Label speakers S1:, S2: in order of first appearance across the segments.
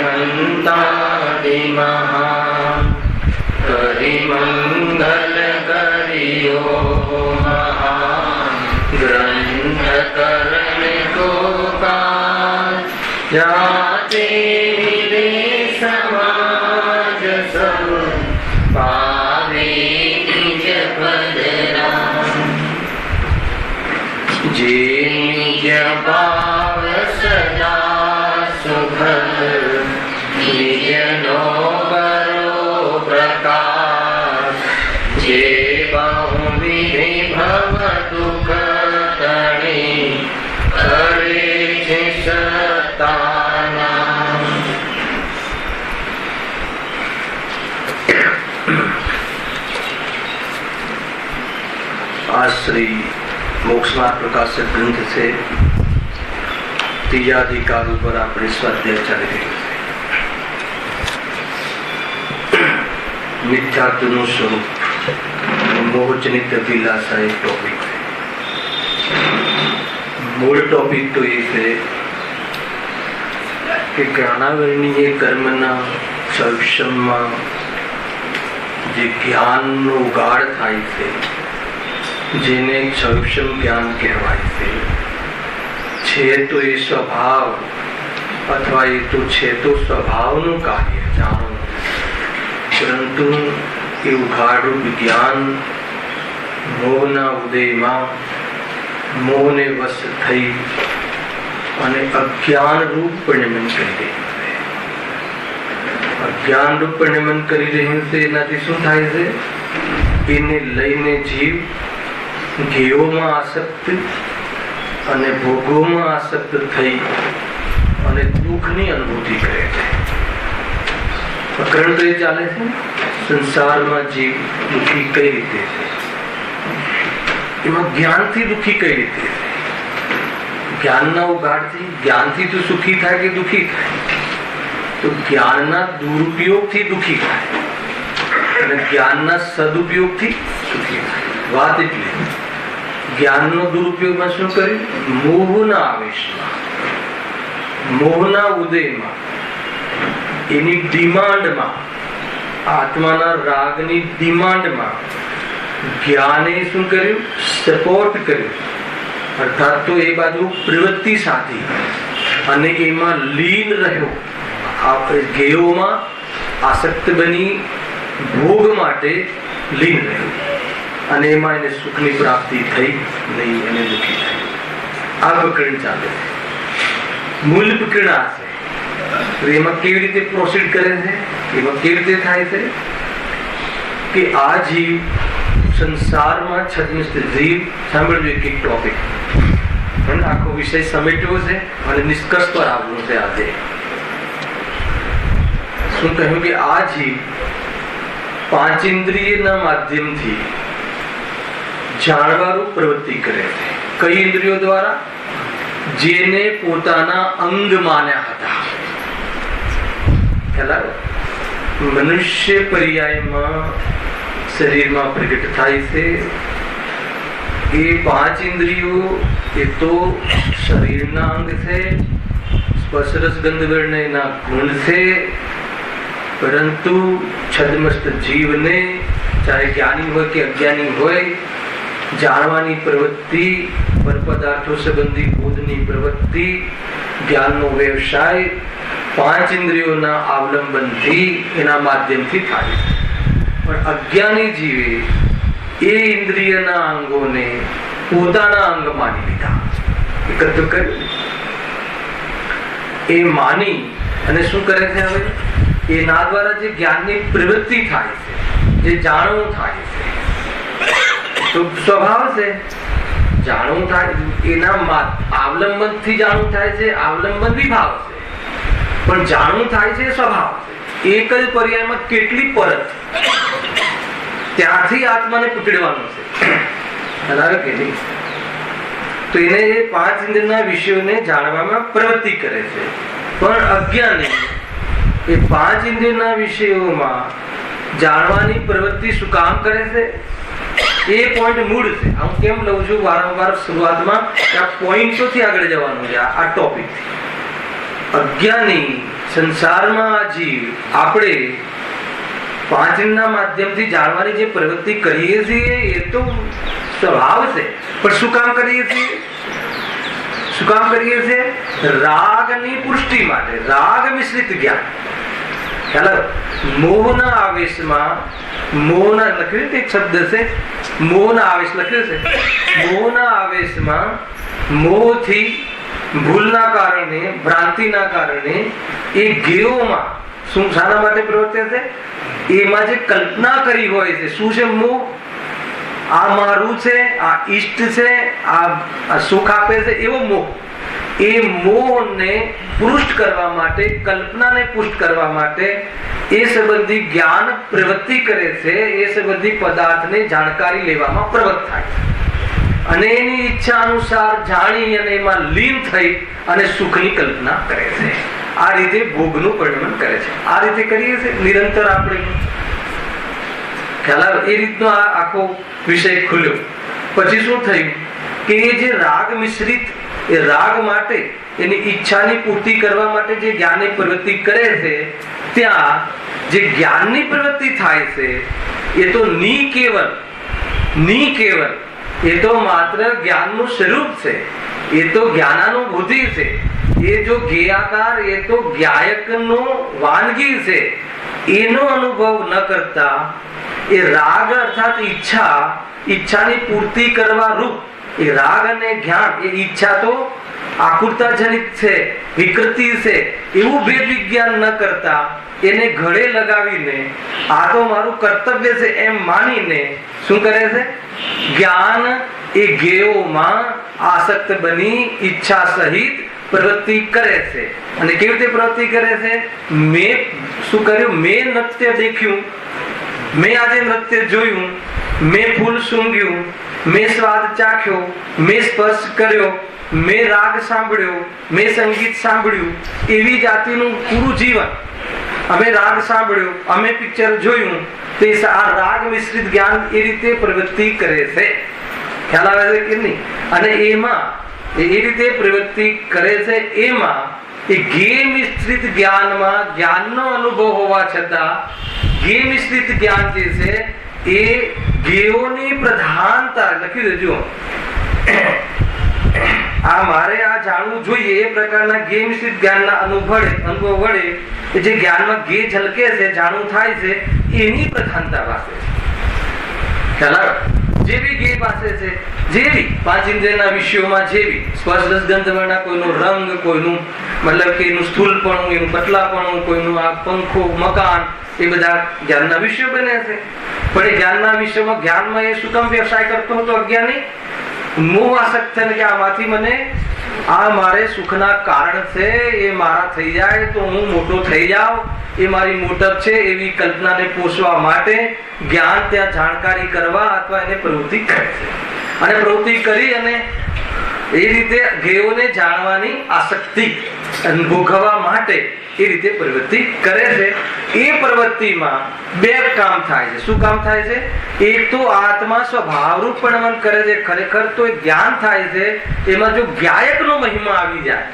S1: अनंतादिमहान करि मंगल करियो महान ग्रंथ करण को काज जाते विदेश समाज सब पावे निज पद राम जे निज भाव सदा सुखद निज नो बरो प्रकाश जे बहुविधि भव दुख तणे करे छे सताना।
S2: आज श्री मोक्ष मार्ग प्रकाशित ग्रंथ से तीजा अधिकार पर अपने स्वाध्याय चली रही है। मिथ्यात्व स्वरूप मोहजनित अभिलाषा एक टॉपिक है। मूल टॉपिक तो ये है कि ज्ञानावरणीय कर्मना સક્ષમમાં જે જ્ઞાનનો ઉગાડ થાય છે જેને સક્ષમ જ્ઞાન કહેવાય છે તો એ સ્વભાવ અથવા એ તો છે તો સ્વભાવનું કાર્ય જાણવું, પરંતુ એ ઉઘાડું જ્ઞાન મોહના ઉદયમાં મોહને વશ થઈ અને અજ્ઞાન રૂપ પરિણમન કરી દે। અજ્ઞાન રૂપ પરિણમન કરી રહ્યું છે એનાથી શું થાય છે? એને લઈને જીવ ધ્યેયોમાં આસક્ત અને ભોગોમાં આસક્ત થઈ અને દુઃખની અનુભૂતિ કરે છે। પ્રકરણ તો એ ચાલે છે સંસારમાં જીવ દુઃખી કઈ રીતે છે, એમાં જ્ઞાનથી દુઃખી કઈ રીતે છે? જ્ઞાનના ઉગાડથી જ્ઞાનથી તો સુખી થાય કે દુઃખી થાય? તો જ્ઞાનના દુરુપયોગથી દુઃખી થાય અને જ્ઞાનના સદુપયોગથી સુખી થાય। વાત એટલી જ્ઞાનનો દુરુપયોગમાં શું કર્યું? મોહના આવેશમાં, મોહના ઉદયમાં, એની ડિમાન્ડમાં, આત્માના રાગની ડિમાન્ડમાં જ્ઞાને શું કર્યું? સપોર્ટ કર્યું, અર્થાત તો એ બાજુ પ્રવૃત્તિ સાધી અને એમાં લીન રહ્યો, આપણે ધ્યેયોમાં આસક્ત બની ભોગ માટે લીન રહ્યો અને એમાં એને સુખની પ્રાપ્તિ થઈ નહીં અને દુઃખી થાય। આ પ્રકરણ ચાલે છે। મૂળ પ્રકરણ આ છે। એમાં કેવી રીતે પ્રોસીડ કરે છે? એમાં કેવી રીતે થાય છે કે આ જીવ સંસારમાં છદ્મસ્ત જીવ, સાંભળજો એક એક ટોપિક, આખો વિષય સમેટ્યો છે અને નિષ્કર્ષ પર આવવું છે આજે। શું કહ્યું કે આ જીવ પાંચ ઇન્દ્રિયના માધ્યમથી જાણવાનું પ્રવૃત્તિ કરે છે। કઈ ઇન્દ્રિયો દ્વારા? જેને પોતાના અંગ માન્યા હતા। ખ્યાલ? મનુષ્ય પર્યાયમાં શરીરમાં પ્રગટ થાય છે। એ પાંચ ઇન્દ્રિયો એ તો શરીરના અંગ છે, સ્પર્શ રસ ગંધ વર્ણ એના ગુણ છે, પરંતુ છદ્મસ્ત જીવને ચાહે જ્ઞાની હોય કે અજ્ઞાની હોય જાણવાની પ્રવૃત્તિ, પરપદાર્થો સંબંધી બોધની પ્રવૃત્તિ, જ્ઞાનનો વ્યવસાય પાંચ ઇન્દ્રિયોના અવલંબનથી એના માધ્યમથી થાય છે। પણ અજ્ઞાની જીવે એ ઇન્દ્રિયના અંગોને પોતાના અંગ માની લીધા, એકત્ર કરી એ માની અને શું કરે છે? હવે એના દ્વારા જે જ્ઞાનની પ્રવૃત્તિ થાય છે, જે જાણવું થાય છે, તો સ્વભાવ છે જાણવું થાય, એના અવલંબનથી જાણવું થાય છે, અવલંબન વિભાવ છે, પણ જાણવું થાય છે સ્વભાવ છે। એક જ પર્યાયમાં કેટલી પરત, ત્યાંથી આત્માને પકડવાનું છે, બરાબર કે નહીં? તો એને એ પાંચ ઇન્દ્રિયના વિષયોને જાણવામાં પ્રવૃત્તિ કરે છે, પણ અજ્ઞાની એ પાંચ ઇન્દ્રિયના વિષયોમાં જાણવાની પ્રવૃત્તિ શું કામ કરે છે? એ પોઈન્ટ મૂળ છે। હું કેમ લઉં છું વારંવાર શરૂઆતમાં? આ પોઈન્ટોથી આગળ જવાનું છે, આ ટોપિક। અજ્ઞાની સંસારમાં આ જીવ આપણે પાંચ ઇન્દ્રિયના માધ્યમથી જાણવાની જે પ્રવૃત્તિ કરીએ છીએ એ તો સ્વભાવ છે, પણ શું કામ કરીએ છીએ? શું કામ કરીએ છીએ? રાગની પુષ્ટિ માટે, રાગ મિશ્રિત જ્ઞાન. ખ્યાલ? મોહના આવેશમાં, મોહના લખ્યું છે એક શબ્દ છે, મોહના આવેશ લખ્યું છે. મોહના આવેશમાં મોહથી ભૂલના કારણે, ભ્રાંતિના કારણે એ જ્ઞેયોમાં શું શાના માટે પ્રવર્તે છે? એમાં જે કલ્પના કરી હોય છે, શું છે? મોહ. આ મારું છે, આ ઈષ્ટ છે, આ સુખ આપે છે, એવો મોહ. એ મોહને પુષ્ટ કરવા માટે, કલ્પનાને પુષ્ટ કરવા માટે એ સંબંધી જ્ઞાન પ્રવૃત્તિ કરે છે. એ સંબંધી પદાર્થને જાણકારી લેવામાં પ્રવૃત્ત થાય છે અને એની ઈચ્છા અનુસાર જાણી અને એમાં લીન થઈ અને સુખની કલ્પના કરે છે. આ રીતે ભોગનું પરિણમન કરે છે. આ રીતે કરીએ છીએ નિરંતર આપણે. ખ્યાલ? એ રીતનો આ આખો વિષય ખુલ્યો. પછી શું થયું કે એ જે રાગ મિશ્રિત, એ રાગ માટે એની ઈચ્છાની પૂર્તિ કરવા માટે જે જ્ઞાનની પ્રવૃત્તિ કરે છે, ત્યાં જે જ્ઞાનની પ્રવૃત્તિ થાય છે એ તો નિકેવલ, એ તો માત્ર જ્ઞાનનું સ્વરૂપ છે, એ તો જ્ઞાનાનુભૂતિ છે. એ જો જ્ઞેયાકાર, એ તો જ્ઞાયકનો વાનગી છે. એનો અનુભવ ન કરતા એ રાગ અર્થાત ઈચ્છાની પૂર્તિ કરવા રૂપ એ રાગ અને જ્ઞાન, એ ઈચ્છા તો આકુરતાજનિત છે, વિકૃતિ છે, એવું ભેદ વિજ્ઞાન ન કરતા એને ગળે લગાવીને આ તો મારું કર્તવ્ય છે એમ માનીને શું કરે છે? જ્ઞાન એ જ્ઞેયોમાં આસક્ત બની ઈચ્છા સહિત પ્રવૃત્તિ કરે છે. અને કેવી રીતે પ્રવૃત્તિ કરે છે? મેં શું કર્યું? મેં નૃત્ય દેખ્યું, મેં આજે નૃત્ય જોયું, મેં ફૂલ સૂંઘ્યું, મેં સ્વાદ ચાખ્યો, મેં સ્પર્શ કર્યો, મેં રાગ સાંભળ્યો, મેં સંગીત સાંભળ્યું, એવી જાતિનું પૂરું જીવન. અમે રાગ સાંભળ્યો, અમે પિક્ચર જોયું, તે આ રાગ મિશ્રિત જ્ઞાન એ રીતે પ્રવૃત્તિ કરે છે. ખ્યાલ આવે છે કે નહીં? અને એમાં એ રીતે પ્રવૃત્તિ કરે છે. એમાં એ જ્ઞેય મિશ્રિત જ્ઞાનમાં જ્ઞાનનો અનુભવ હોવા છતાં જ્ઞેય મિશ્રિત જ્ઞાન જે છે એ જ્ઞેયોની પ્રધાનતા લખી દેજો. આ મારે આ જાણવું જોઈએ એ પ્રકારના જ્ઞેય મિશ્રિત જ્ઞાનના અનુભવ વડે જે જ્ઞાનમાં જ્ઞેય ઝલકે છે, જાણવું થાય છે, એની પ્રધાનતા પાસે છે. ખ્યાલ? જેવી જ્ઞેય પાસે છે, જેવી પાંચ ઇન્દ્રિયના વિષયોમાં જેવી સ્પર્શ રસ ગંધ વર્ણ, કોઈનો રંગ, કોઈનું મતલબ કે એનું સ્થૂલપણું, એનું પતલાપણું, કોઈનું આ પંખો, મકાન, એ બધા જ્ઞાનના વિષયો બને છે. પણ એ જ્ઞાનના વિષયમાં જ્ઞાનમાં એ શું કામ વ્યવસાય કરતો હતો? અજ્ઞાની મોહ આસક્ત થઈને કે આમાંથી મને આ મારે સુખના કારણ છે, એ મારા થઈ જાય તો હું મોટો થઈ જાઉં, એ મારી મોટપ છે, એવી કલ્પનાને પોષવા માટે જ્ઞાન ત્યાં જાણકારી કરવા અથવા એને પ્રવૃત્તિ કરે છે. અને પ્રવૃત્તિ કરી અને એ રીતે જ્ઞેયોને જાણવાની આસક્તિ ભોગવવા માટે એ રીતે પ્રવૃત્તિ કરે છે. એ પ્રવૃત્તિમાં બે કામ થાય છે. શું કામ થાય છે? એક તો આત્મા સ્વભાવરૂપ પરિણમન કરે છે. ખરેખર તો એ જ્ઞાન થાય છે, એમાં જો જ્ઞાયકનો મહિમા આવી જાય,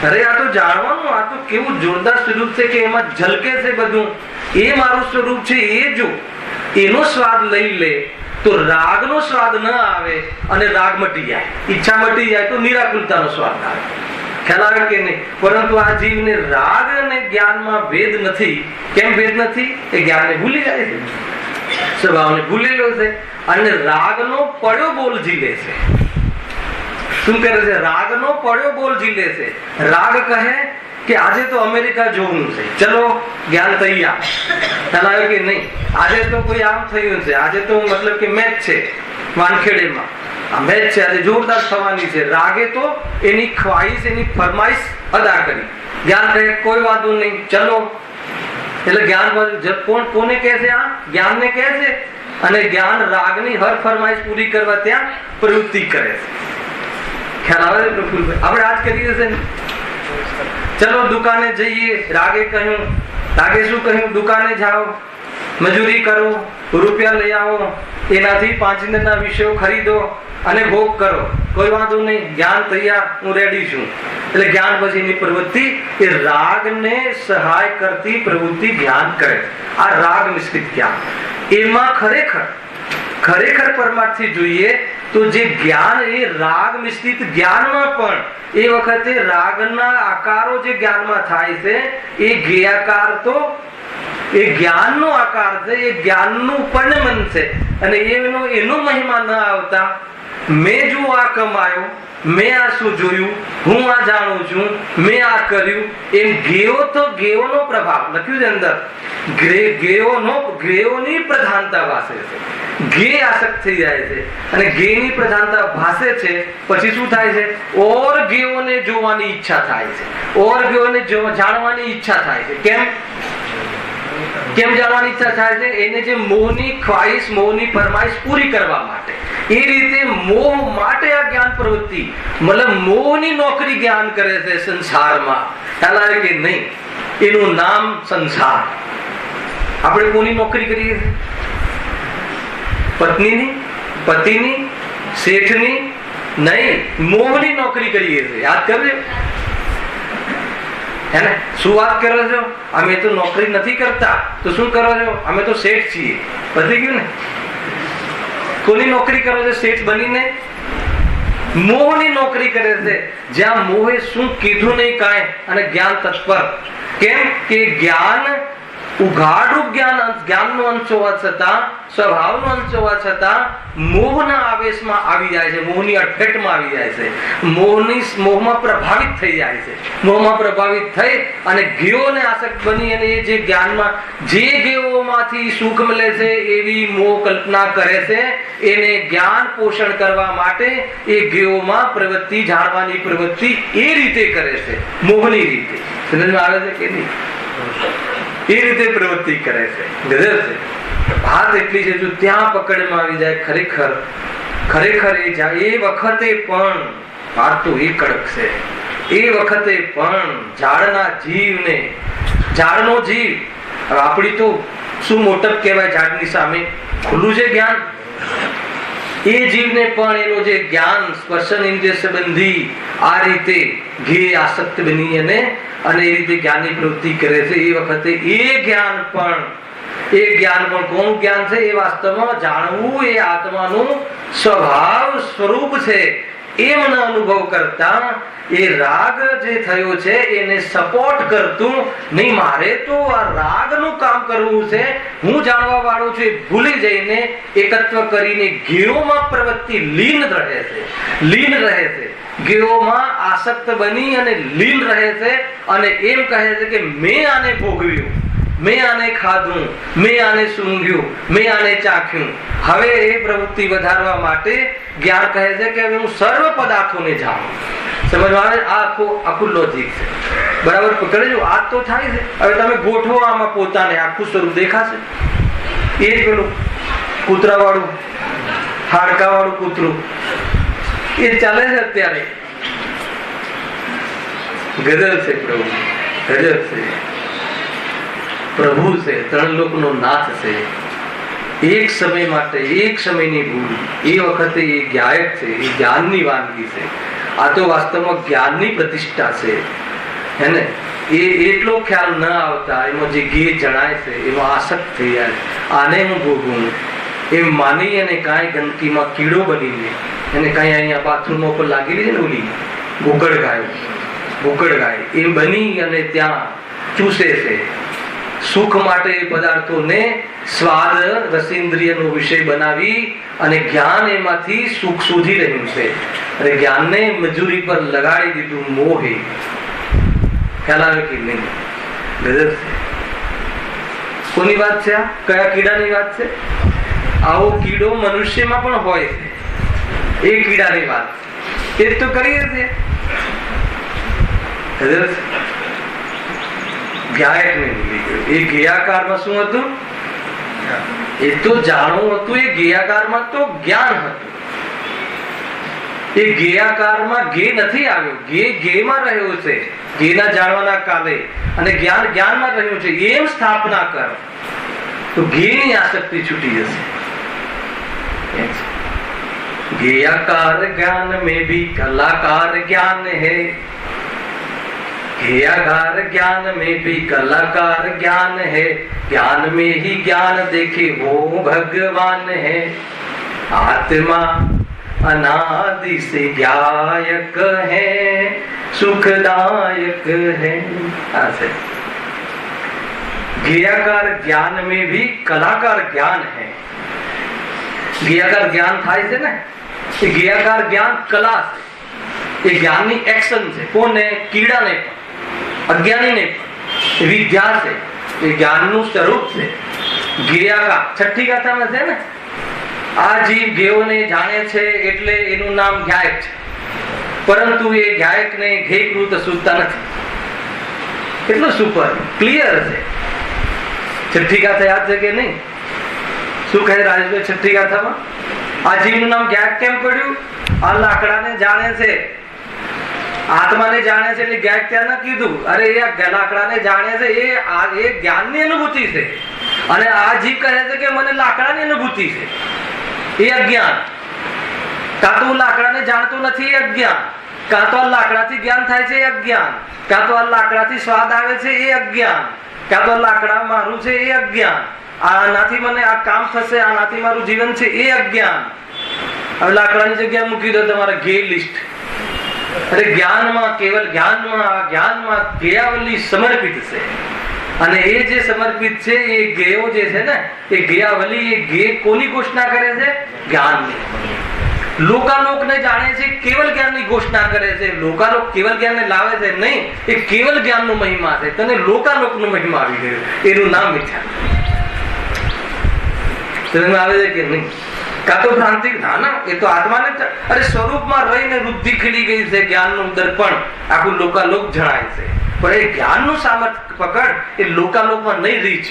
S2: અરે આ તો જાણવાનું, આ તો કેવું જોરદાર સ્વરૂપ છે કે એમાં ઝલકે છે બધું, એ મારું સ્વરૂપ છે, એ જો એનો સ્વાદ લઈ લે તો રાગનો સ્વાદ ન આવે અને રાગ મટી જાય, ઈચ્છા મટી જાય તો નિરાકુલતાનો સ્વાદ આવે. ખ્યાલ આવે કે નહીં? પરંતુ આ જીવને રાગ અને જ્ઞાનમાં ભેદ નથી. કેમ ભેદ નથી? એ જ્ઞાનને ભૂલી જાય છે, સ્વભાવને ભૂલેલો છે અને રાગનો પડ્યો બોલ ઝીલે છે. શું કરે છે? રાગનો પડ્યો બોલ ઝીલે છે. રાગ કહે કે આજે તો અમેરિકા જોવું છે, ચલો જ્ઞાન તૈયાર. ખ્યાલ આવે કે નહીં? આજે તો કોઈ આમ થયું છે, આજે તો મતલબ કે મેચ છે વાનખેડેમાં, આ મેચ છે, આજે જોરદાર થવાની છે. રાગે તો એની ખ્વાહિશ, એની ફરમાઈશ અદા કરી. જ્ઞાન કહે કોઈ વાંધો નહીં, ચલો. એટલે જ્ઞાન કોને કહે છે? આ જ્ઞાનને કહે છે. અને જ્ઞાન રાગની હર ફરમાઈશ પૂરી કરવા ત્યાં પ્રવૃત્તિ કરે છે. ખ્યાલ આવે છે પ્રફુલભાઈ? આપણે આજ કરીએ છીએ ને, ચલો દુકાને જઈએ. રાગે કહ્યું, રાગે શું કહ્યું? દુકાને જાઓ. મજૂરી કરો, રૂપિયા લઈ આવો, એનાથી 5 દિનના વિષયો ખરીદો અને ભોગ કરો, કોઈ વાંધો નહીં, જ્ઞાન તૈયાર, હું રેડી છું. એટલે જ્ઞાન પછીની પ્રવૃત્તિ એ રાગને સહાય કરતી પ્રવૃત્તિ જ્ઞાન કરે. આ રાગ મિશ્રિત જ્ઞાન. એમાં ખરેખર પરમાર્થથી જોઈએ તો જે જ્ઞાન એ રાગ મિશ્રિત જ્ઞાનમાં પણ એ વખતે રાગના આકારો જે જ્ઞાનમાં થાય છે એ જ્ઞેયાકાર તો એ જ્ઞાનનો આકાર છે, એ જ્ઞાનનું પરિણમન છે. અને એનો મહિમા ન આવતા મેં જો આ કમાયો, મેં આ શું જોયું, હું આ જાણું છું, મેં આ કર્યું, એમ ગેયોનો પ્રભાવ લખ્યું છે અંદર. ગેયોની પ્રધાનતા ભાસે છે, ગે આસક્ત થઈ જાય છે અને ગેની પ્રધાનતા ભાસે છે. પછી શું થાય છે? ઓર ગેયોને જોવાની ઈચ્છા થાય છે, ઓર ગેયોને જાણવાની ઈચ્છા થાય છે. કેમ જાણવાની ઈચ્છા થાય છે? એને જે મોહની ખ્વાહિશ, મોહની ફરમાઈશ પૂરી કરવા માટે. એ રીતે મોહ માટે આ જ્ઞાન પ્રવૃત્તિ, મતલબ મોહની નોકરી જ્ઞાન કરે છે સંસારમાં. ખ્યાલ આવે કે નહીં? એનું નામ સંસાર. આપણે કોની નોકરી કરીએ? પત્નીની, પતિની, શેઠની નહીં, મોહની નોકરી કરીએ છીએ. યાદ કરજો હે ને? શું વાત કરો છો? અમે તો નોકરી નથી કરતા, તો શું કરો છો? અમે તો શેઠ છીએ. પતી ગયું ને? કોની નોકરી કરો છો? શેઠ બનીને મોહની નોકરી કરે છે. જ્યાં મોહે શું કીધું નહીં કાંઈ, અને જ્ઞાન તત્પર. કેમ કે જ્ઞાન ઉઘાડ રૂપ જ્ઞાનનો અંશ હોવા છતાં, સ્વભાવનો અંશ હોવા છતાં મોહના આવેશમાં આવી જાય છે, મોહની અડફેટમાં આવી જાય છે, મોહમાં પ્રભાવિત થઈ જાય છે. મોહમાં પ્રભાવિત થઈ અને ગેયોને આસક્ત બની અને એ જે જ્ઞાનમાં જે ગેયોમાંથી સુખ મળે છે એવી મોહ કલ્પના કરે છે. એને જ્ઞાન પોષણ કરવા માટે એ ગેયોમાં પ્રવૃત્તિ, જાણવાની પ્રવૃત્તિ એ રીતે કરે છે, મોહની રીતે. સમજમાં આવે છે કે નહીં? એ રીતે પ્રવૃત્તિ કરે છે. ગજબ છે. વાત એટલી છે, જો ત્યાં પકડમાં આવી જાય ખરેખર એ વખતે પણ વાત તો એ કડક છે. એ વખતે પણ ઝાડનો જીવ, આપણી તો શું મોટપ કહેવાય, ઝાડની સામે ખુલ્લું છે જ્ઞાન. એ જીવને પણ એનું જે જ્ઞાન સ્પર્શન ઇન્દ્રિય સંબંધી આ રીતે ઘે આસક્ત બની અને એ રીતે જ્ઞાનની પ્રવૃત્તિ કરે છે. એ વખતે એ જ્ઞાન પણ કોનું જ્ઞાન છે? એ વાસ્તવમાં જાણવું એ આત્માનું સ્વભાવ સ્વરૂપ છે એમનો અનુભવ કરતા એ રાગ જે થયો છે એને સપોર્ટ કરતું નહીં. મારે તો આ રાગનું કામ કરવું છે, હું જાણવા વાળો છું, એ ભૂલી જઈને એકત્વ કરીને ગેયોમાં પ્રવૃત્તિ લીન રહે છે. ગેયોમાં આસક્ત બની અને લીન રહે છે અને એમ કહે છે કે મેં આને ભોગવ્યું, મેં આને ખાધું, મેં આને સૂંઘ્યું, મેં આને ચાખ્યું. હવે એ પ્રવૃત્તિ વધારવા માટે જ્ઞાન કહે છે કે હવે હું સર્વ પદાર્થોને જાણું. સમજવા આવે? આ આખું લોજિક છે. બરાબર પકડજો? આ તો થાય છે. હવે તમે ગોઠવો આમાં પોતાને, આખું સ્વરૂપ દેખાશે. એ જ પેલું કૂતરા વાળું, હાડકા વાળું કૂતરું એ ચાલે છે અત્યારે. ગજબ છે પ્રભુ, ગજબ છે. પ્રભુ છે, 3 લોકનો નાથ છે. એક સમય માટે, એક સમયની ભૂલ, એ વખતે એ ગાયક છે, એ જ્ઞાનની વાનગી છે. આ તો વાસ્તવમાં જ્ઞાનની પ્રતિષ્ઠા છે, હે ને? એ એટલો ખ્યાલ ન આવતા એમાં જે ઘી જણાય છે એમાં આસક્ત થઈ જાય. આને હું ભોગવું એમ માની અને કાંઈ ગંદકીમાં કીડો બનીને એને કાંઈ અહીંયા બાથરૂમમાં ઉપર લાગેલી છે ને ઓલી ભૂકડ ગાય એ બની અને ત્યાં ચૂસે છે. સુખ માટે એ પદાર્થોને સ્વાદ રસેન્દ્રિયનો વિષય બનાવી અને જ્ઞાન એમાંથી સુખ શોધી રહ્યું છે અને જ્ઞાનને મજૂરી પર લગાડી દીધું મોહે. ખ્યાલ આવે કે નહીં? ગજબ છે. કોની વાત છે આ? કયા કીડાની વાત છે? આવો કીડો મનુષ્યમાં પણ હોય છે. એ કીડાની વાત એ તો કરીએ છીએ. ગાયકને ભૂલી ગયો. એ ગેયાકારમાં શું હતું? એ તો જાણવું હતું. એ ગેયાકારમાં તો જ્ઞાન હતું. એ ગેયાકારમાં ગે નથી આવ્યો. ગેમાં રહ્યો છે, ગેના જાણવાના કાલે, અને જ્ઞાનમાં રહ્યું છે. એમ સ્થાપના કર. તો ઘેની આસક્તિ છૂટી જશે. ज्ञाकार ज्ञान में भी कलाकार ज्ञान है, ज्ञाकार ज्ञान में भी कलाकार ज्ञान है, ज्ञान में ही ज्ञान देखे वो भगवान है. आत्मा अनादि से ज्ञायक है, सुखदायक है. ऐसे ज्ञाकार ज्ञान में भी कलाकार ज्ञान है. ज्ञाकार ज्ञान થાય છે ને, એ જ્ઞાકાર જ્ઞાન કલા છે, એ જ્ઞાનની એક્શન છે. કોને? કીડાને પણ, અજ્ઞાનીને પણ. એ વિદ્યા છે, એ જ્ઞાનનું સ્વરૂપ છે. જ્ઞાકાર છઠ્ઠી ગાથામાં છે ને, આ જીવ જ્ઞેયોને જાણે છે એટલે એનું નામ જ્ઞાયક છે, પરંતુ એ જ્ઞાયકને ઘેયકૃત સૂચતા નથી. કેટલું સુપર ક્લિયર છે. છઠ્ઠી ગાથા યાદ છે કે નહીં? શું કહે રાજભાઈ છઠ્ઠી ગાથામાં? આ જીવનું નામ જ્ઞાયક કેમ પડ્યું? આ લાકડાને જાણે છે, આત્માને જાણે છે એટલે જ્ઞાયક ત્યાં ના કીધું. અરે એ લાકડાને જાણે છે, એ જ્ઞાનની અનુભૂતિ છે. અને આ જીવ કહે છે કે મને લાકડાની અનુભૂતિ છે, એ અજ્ઞાન. કાં તો હું લાકડાને જાણતો નથી, એ અજ્ઞાન. કાં તો આ લાકડાથી જ્ઞાન થાય છે, એ અજ્ઞાન. કાં તો આ લાકડાથી સ્વાદ આવે છે, એ અજ્ઞાન. કાં તો લાકડા મારું છે, એ અજ્ઞાન. આનાથી મને આ કામ થશે, આનાથી મારું જીવન છે, એ અજ્ઞાન. હવે લાકડાની જગ્યાએ મૂકી દો તમારા ગે લિસ્ટ. અરે જ્ઞાનમાં, કેવલ જ્ઞાનમાં જ્ઞેયાવલી સમર્પિત છે. અને એ જે સમર્પિત છે એ જ્ઞેયો જે છે ને, એ જ્ઞેયાવલી, એ જ્ઞેય કોની ઘોષણા કરે છે? જ્ઞાનની. લોકાલોકને જાણે છે, કેવલ જ્ઞાનની ઘોષણા કરે છે. લોકાલોક કેવલ જ્ઞાનને લાવે છે નહીં, એ કેવલ જ્ઞાનનો મહિમા છે. તને લોકાલોકનો મહિમા આવી ગયો, એનું નામ મિથ્યા. સમજમાં આવે છે કે નહીં? કાં તો ભ્રાંતિ? ના, એ તો આત્માને, અરે સ્વરૂપમાં રહીને વૃદ્ધિ ખીલી ગઈ છે. જ્ઞાનનું દર્પણ આખું લોકાલોક જણાય છે, પણ એ જ્ઞાનનું સામર્થ્ય પકડ, એ લોકાલોકમાં નહીં રીચ.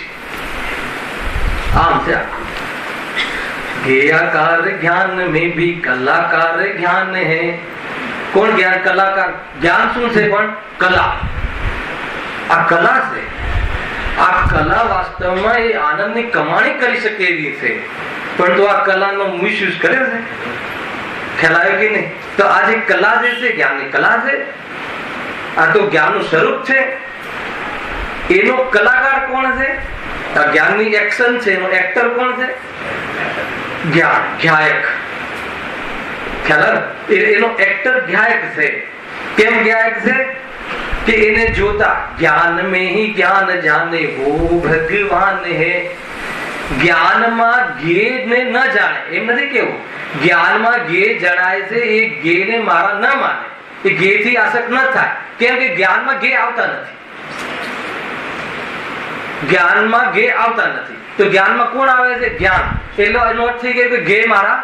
S2: આમ છે ज्ञाकार ज्ञान में भी कलाकार ज्ञान है. કોણ જ્ઞાન? કલાકાર. જ્ઞાન શું છે? પણ કલા. આ કલા છે. આ કલા વાસ્તવમાં એ આનંદની કમાણી કરી શકે એવી છે, પરંતુ આ કલાનો મિસયુઝ કરે છે. ખ્યાલ આવ્યો કે નહીં? તો આ જે કલા જે છે, જ્ઞાનની કલા છે, આ તો જ્ઞાનનું સ્વરૂપ છે. એનો કલાકાર કોણ છે? આ જ્ઞાનની એક્શન છે, એનો એક્ટર કોણ છે? જ્ઞાન, જ્ઞાયક. ખ્યાલ? એનો એક્ટર જ્ઞાયક છે. કેમ જ્ઞાયક છે? કે એને જોતા જ્ઞાન में ही ज्ञान जाने वो भगवान है. જ્ઞાનમાં જ્ઞેયને ન જાણે એમ નથી કેવું. જ્ઞાનમાં જ્ઞેય જણાય છે, એ જ્ઞેયને મારા ન માને, એ જ્ઞેયથી આસક્ત ન થાય. કેમ કે જ્ઞાનમાં જ્ઞેય આવતા નથી. જ્ઞાનમાં જ્ઞેય આવતા નથી. તો જ્ઞાનમાં કોણ આવે છે? જ્ઞાન. એનો અર્થ થઈ ગયો કે જ્ઞેય મારા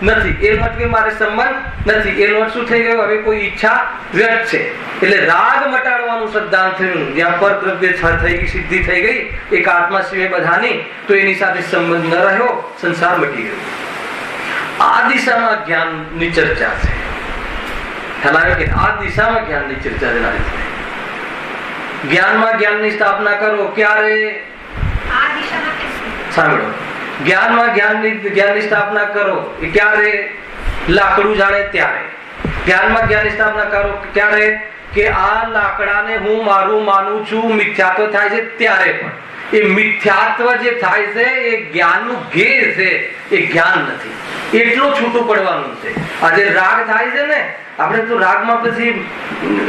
S2: નથી. એનો અર્થ કે મારે સંબંધ નથી. એનો અર્થ શું થઈ ગયો? હવે કોઈ ઈચ્છા વ્યર્થ છે. એટલે રાગ મટાડવાનું સિદ્ધાંત થયું. જ્યાં પર દ્રવ્ય થઈ ગઈ, સિદ્ધિ થઈ ગઈ એક આત્મા સિવાય બધાની, તો એની સાથે સંબંધ ન રહ્યો, સંસાર મટી ગયો. આ દિશામાં જ્ઞાનની ચર્ચા છે. ખ્યાલ કે આ દિશામાં જ્ઞાનની ચર્ચા છે. જ્ઞાનમાં જ્ઞાનની સ્થાપના કરો ક્યારે? સાંભળો, જ્ઞાનમાં જ્ઞાનની સ્થાપના કરો એ ક્યારે? લાકડું જાણે ત્યારે. જ્ઞાનમાં જ્ઞાનની સ્થાપના કરો ક્યારે? કે આ લાકડાને હું મારું માનું છું, મિથ્યાત્વ થાય છે ત્યારે. પણ એ મિથ્યાત્વ જે થાય છે એ જ્ઞાનનું ધ્યેય છે, એ જ્ઞાન નથી. એટલું છૂટું પડવાનું છે. આજે રાગ થાય છે ને, આપણે તો રાગમાં પછી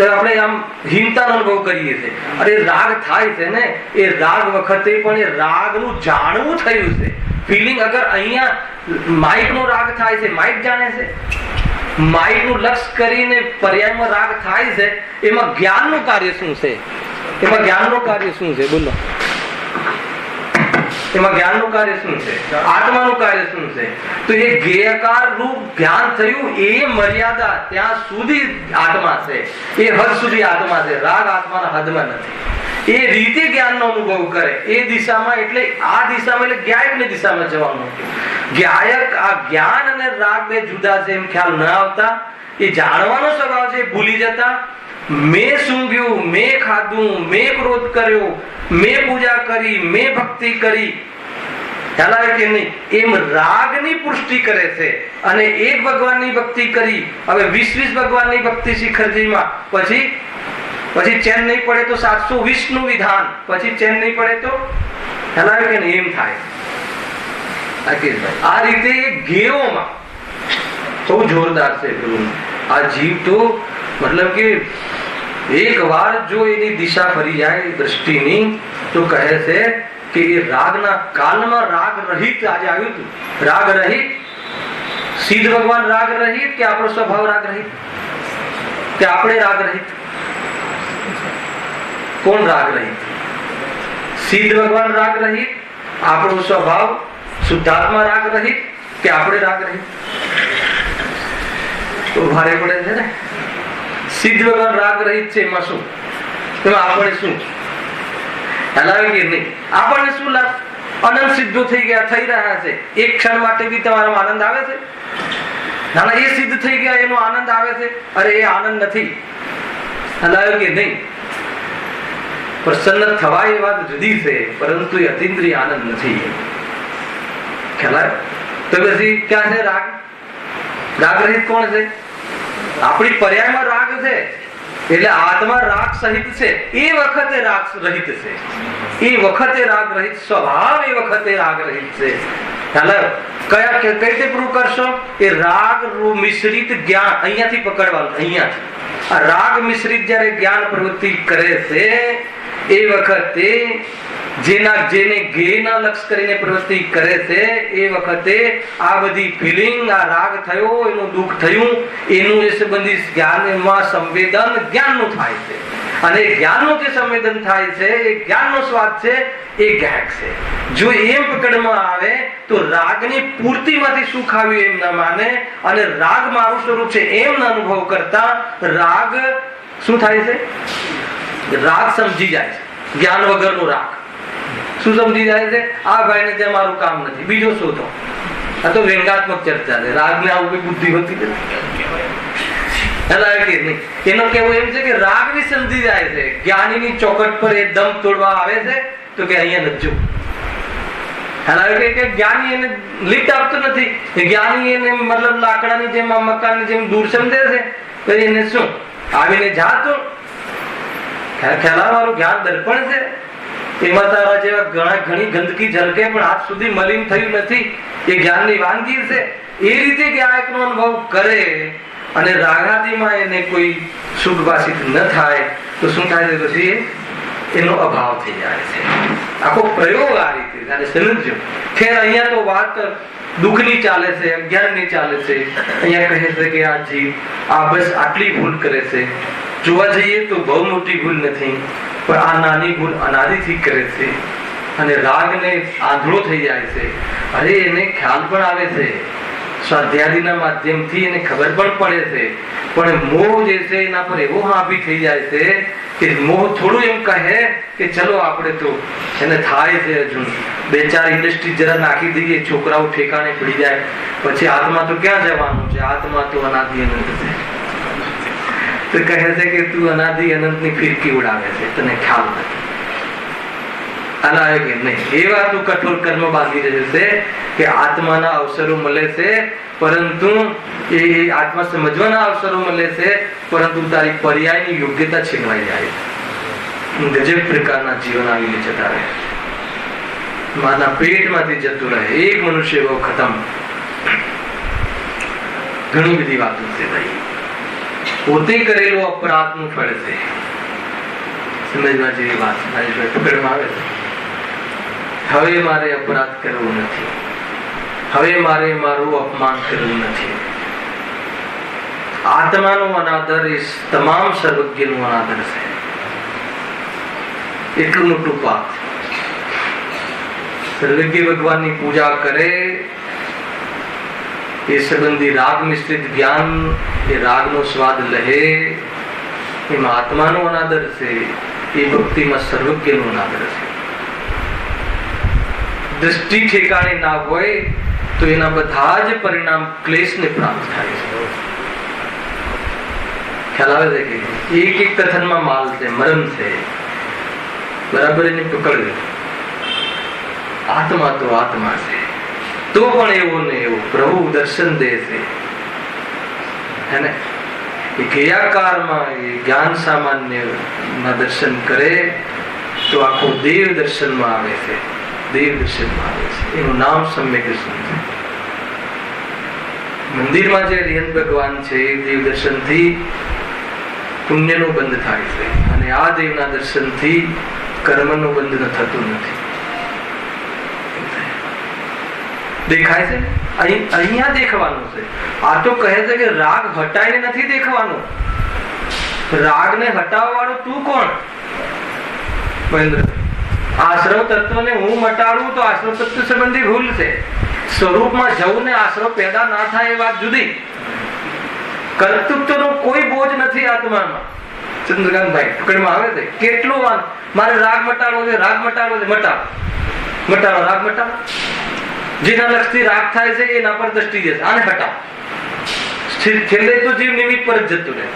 S2: આપણે આમ હીનતાનો અનુભવ કરીએ છીએ. અરે રાગ થાય છે ને, એ રાગ વખતે પણ એ રાગનું જાણવું થયું છે. ફિલિંગ અગર અહીંયા માઇક નો રાગ થાય છે, માઇક જાણે છે. માઇક નું લક્ષ કરીને પર્યાયમાં રાગ થાય છે, એમાં જ્ઞાનનું કાર્ય શું છે? એમાં જ્ઞાનનું કાર્ય શું છે? બોલો. એમાં જ્ઞાનનું કાર્ય શું છે? આત્માનું કાર્ય શું છે? તો એ જ્ઞેયકાર રૂપ જ્ઞાન થયું, એ મર્યાદા ત્યાં સુધી આત્મા છે, એ હદ સુધી આત્મા છે. રાગ આત્માના હદમાં નથી. એ રીતે જ્ઞાનનો અનુભવ કરે એ દિશામાં. એટલે આ દિશામાં એટલે જ્ઞાયકની દિશામાં જવાનું. જ્ઞાયક, આ જ્ઞાન અને રાગ બે જુદા છે એમ ખ્યાલ ન આવતા, એ જાણવાનો સ્વભાવ છે, ભૂલી જતા. મેં સૂંઘ્યું, મેં ખાધું, મેં ક્રોધ કર્યો, મેં પૂજા કરી, મેં ભક્તિ કરી, ખ્યાલ આવે કે નહીં? એમ રાગની પુષ્ટિ કરે છે. અને એક ભગવાનની ભક્તિ કરી, હવે 20 ભગવાનની ભક્તિ શિખરજીમાં, પછી ચેન નહીં પડે તો 720 નું વિધાન, પછી ચેન નહીં પડે તો ખ્યાલ આવે કે નહીં? એમ થાય. આ રીતે ઘેરોમાં બહુ જોરદાર છે. આ જીવ તો મતલબ કે એક વાર જો એની દિશા ફરી જાય દ્રષ્ટિની તો કહે છે કે એ રાગના કાલમાં રાગ રહિત આજે આવ્યું હતું. રાગ રહિત, સિદ્ધ ભગવાન રાગ રહિત કે આપણો સ્વભાવ રાગ રહિત કે આપણે રાગ રહિત? કોણ રાગ રહિત? સિદ્ધ ભગવાન રાગ રહિત, આપણો સ્વભાવ શુદ્ધાત્મા રાગ રહિત કે આપણે રાગ રહિત? તો ભારે પડે છે ને. સિદ્ધ ભગવાન રાગ રહિત છે, એમાં શું? એમાં આપણે શું હલાવે કે નહીં? આપણને શું લાભ? અનંત સિદ્ધો થઈ ગયા, થઈ રહ્યા છે. એક ક્ષણ માટે બી તમારો આનંદ આવે છે? ના, એ સિદ્ધ થઈ ગયા એનો આનંદ આવે છે. અરે એ આનંદ નથી. હલાવે કે નહીં? પ્રસન્ન થવા એ વાત જુદી છે, પરંતુ એ અતિન્દ્રિય આનંદ નથી. ખ્યાલ? તો પછી ક્યાં છે રાગ? રાગ રહિત કોણ છે? આપણી પર્યાયમાં રાગ છે એટલે આત્મા રાગ સહિત છે. એ વખતે રાગ રહિત છે. એ વખતે રાગ રહિત સ્વભાવ, એ વખતે રાગ રહિત છે. કયા કઈ રીતે પ્રૂવ કરશો? એ રાગ મિશ્રિત જ્ઞાન અહીંયાથી પકડવાનું. અહીંયાથી આ રાગ મિશ્રિત જયારે જ્ઞાન પ્રવૃત્તિ કરે છે એ વખતે જેને જ્ઞેયના લક્ષ કરીને પ્રવૃત્તિ કરે છે એ વખતે આ બધી ફિલિંગ, આ રાગ થયો, એનું દુઃખ થયું, એનું એ સંબંધી જ્ઞાનમાં સંવેદન જ્ઞાનનું થાય છે. અને જ્ઞાનનું જે સંવેદન થાય છે એ જ્ઞાનનો સ્વાદ છે, એ જ્ઞાક છે. જો એમ પકડમાં આવે તો રાગની પૂર્તિમાંથી સુખ આવ્યું એમ ના માને, અને રાગ મારું સ્વરૂપ છે એમ ના અનુભવ કરતા રાગ શું થાય છે? રાગ સમજી જાય છે. જ્ઞાન વગરનો રાગ શું સમજી જાય છે? આ ભાઈને ત્યાં મારું કામ નથી, બીજો શોધો. આ તો વ્યંગાત્મક ચર્ચા છે. રાગને આવું કઈ બુદ્ધિ હોતી નથી. એનો કેવું એમ છે કે રાગ ની સમજી જાય છે. જ્ઞાનીની ચોકટ પર એ દમ તોડવા આવે છે તો કે અહીંયા નજો. કે જ્ઞાની એને લિફ્ટ આપતો નથી. જ્ઞાની એને મતલબ લાકડાની જેમ, મકાનની જેમ દૂર સમજે છે. તો એને શું આવીને જાતો ખેલાવાનું જ્ઞાન દર્પણ છે. એમાં તારા જેવા ઘણી ગંદકી ઝલકે પણ આજ સુધી મલિન થયું નથી. એ જ્ઞાનની વાનગી છે. એ રીતે જ્ઞાનનો અનુભવ કરે અને રાગાદીમાં એને કોઈ સુખ ભાષિત ન થાય તો શું થાય છે? પછી એનો અભાવ થઈ જાય છે. આખો પ્રયોગ આ રીતે સમજો. ખેર અહીંયા તો વાત દુઃખની ચાલે છે, અજ્ઞાનની ચાલે છે. અહીંયા કહે છે કે આ જીવ આ બસ આટલી ભૂલ કરે છે. જોવા જઈએ તો બહુ મોટી ભૂલ નથી, પણ આ નાની ભૂલ અનાદિથી કરે છે અને રાગને આંધળો થઈ જાય છે. અરે એને ખ્યાલ પણ આવે છે, સ્વાધ્યાયના માધ્યમથી એને ખબર પણ પડે છે, પણ મોહ જે છે એના પર એવો હાવી થઈ જાય છે કે મોહ થોડું એમ કહે કે ચલો આપણે તો એને થાય છે હજુ 2-4 ઇન્ડસ્ટ્રી જરા નાખી દઈએ, છોકરાઓ ઠેકાણે પડી જાય, પછી આત્મા તો ક્યાં જવાનું છે? આત્મા તો અનાદિ અનંત છે. તો કહે છે કે તું અનાદિ અનંત ની ફિરકી ઉડાવે છે, તને ખ્યાલ નથી. અલાવે કે નહીં? એવા તું કઠોર કર્મ બાંધી રહ્યો છે કે આત્માના અવસરો મળે છે, પરંતુ એ આત્મા સમજવાના અવસરો મળે છે, પરંતુ તારી પર્યાયની યોગ્યતા છીનવાઈ જાય. ગજબ પ્રકારના જીવન આવીને જતા રહે. માના પેટમાંથી જતું રહે. એક મનુષ્ય એવો ખતમ. ઘણી બધી વાતો છે ભાઈ. પોતે કરેલો અપરાધનું ફળ છે. સમજવા જેવી વાત પકડમાં આવે છે. હવે મારે અપરાધ કરવો નથી. હવે મારે મારું અપમાન કરવું નથી. આત્માનો અનાદર એ તમામ સર્વજ્ઞનો અનાદર છે. એટલું મોટું પાપ. સર્વજ્ઞ ભગવાનની પૂજા કરે એ સંબંધી રાગ મિશ્રિત જ્ઞાન, એ રાગનો સ્વાદ લહે, એમાં આત્માનો અનાદર છે. એ ભક્તિમાં સર્વજ્ઞનો અનાદર છે. દ્રષ્ટિ ઠેકાણે ના હોય તો એના બધા જ પરિણામ ક્લેશને પ્રાપ્ત થાય છે. ખ્યાલ આવે છે કે એક કથનમાં માલ છે, મરમ છે, બરાબર એને પકડવી. આત્મા તો આત્મા છે, તો પણ એવો ને એવો પ્રભુ દર્શન દે છે. એને એ ગેયાકારમાં એ જ્ઞાન સામાન્ય ના દર્શન કરે તો આખો દેવ દર્શનમાં આવે છે. દેવ દર્શનમાં આવે છે. એનું નામ સમ્યક દર્શન છે. મંદિરમાં જે રિયન ભગવાન છે એ દેવ દર્શનથી પુણ્યનો બંધ થાય છે, અને આ દેવના દર્શનથી કર્મનો બંધ થતું નથી. દેખાય છે અહીંયા દેખવાનું છે. આ તો કહે છે કે રાગ હટાઈને નથી દેખવાનું. રાગને હટાવવા વાળો તું કોણ? મહેન્દ્ર, આશ્રવ તત્વને હું મટાડું તો આશ્રવ તત્વ સંબંધી ભૂલ છે. સ્વરૂપમાં જવું ને આશ્રવ પેદા ના થાય એ વાત જુદી. કર્તૃત્વનો કોઈ બોજ નથી આત્મામાં. ચંદ્રકાંતભાઈ પકડમાં આવે છે કેટલો મારે રાગ મટાડવો છે, રાગ મટાડવો છે, મટાડો મટાડો રાગ મટાડો. જેના લક્ષથી રાગ થાય છે એના પર દ્રષ્ટિ જશે, આને હટાવો. છેલ્લે તો જીવ નિમિત્ત પર જ જતું રહે.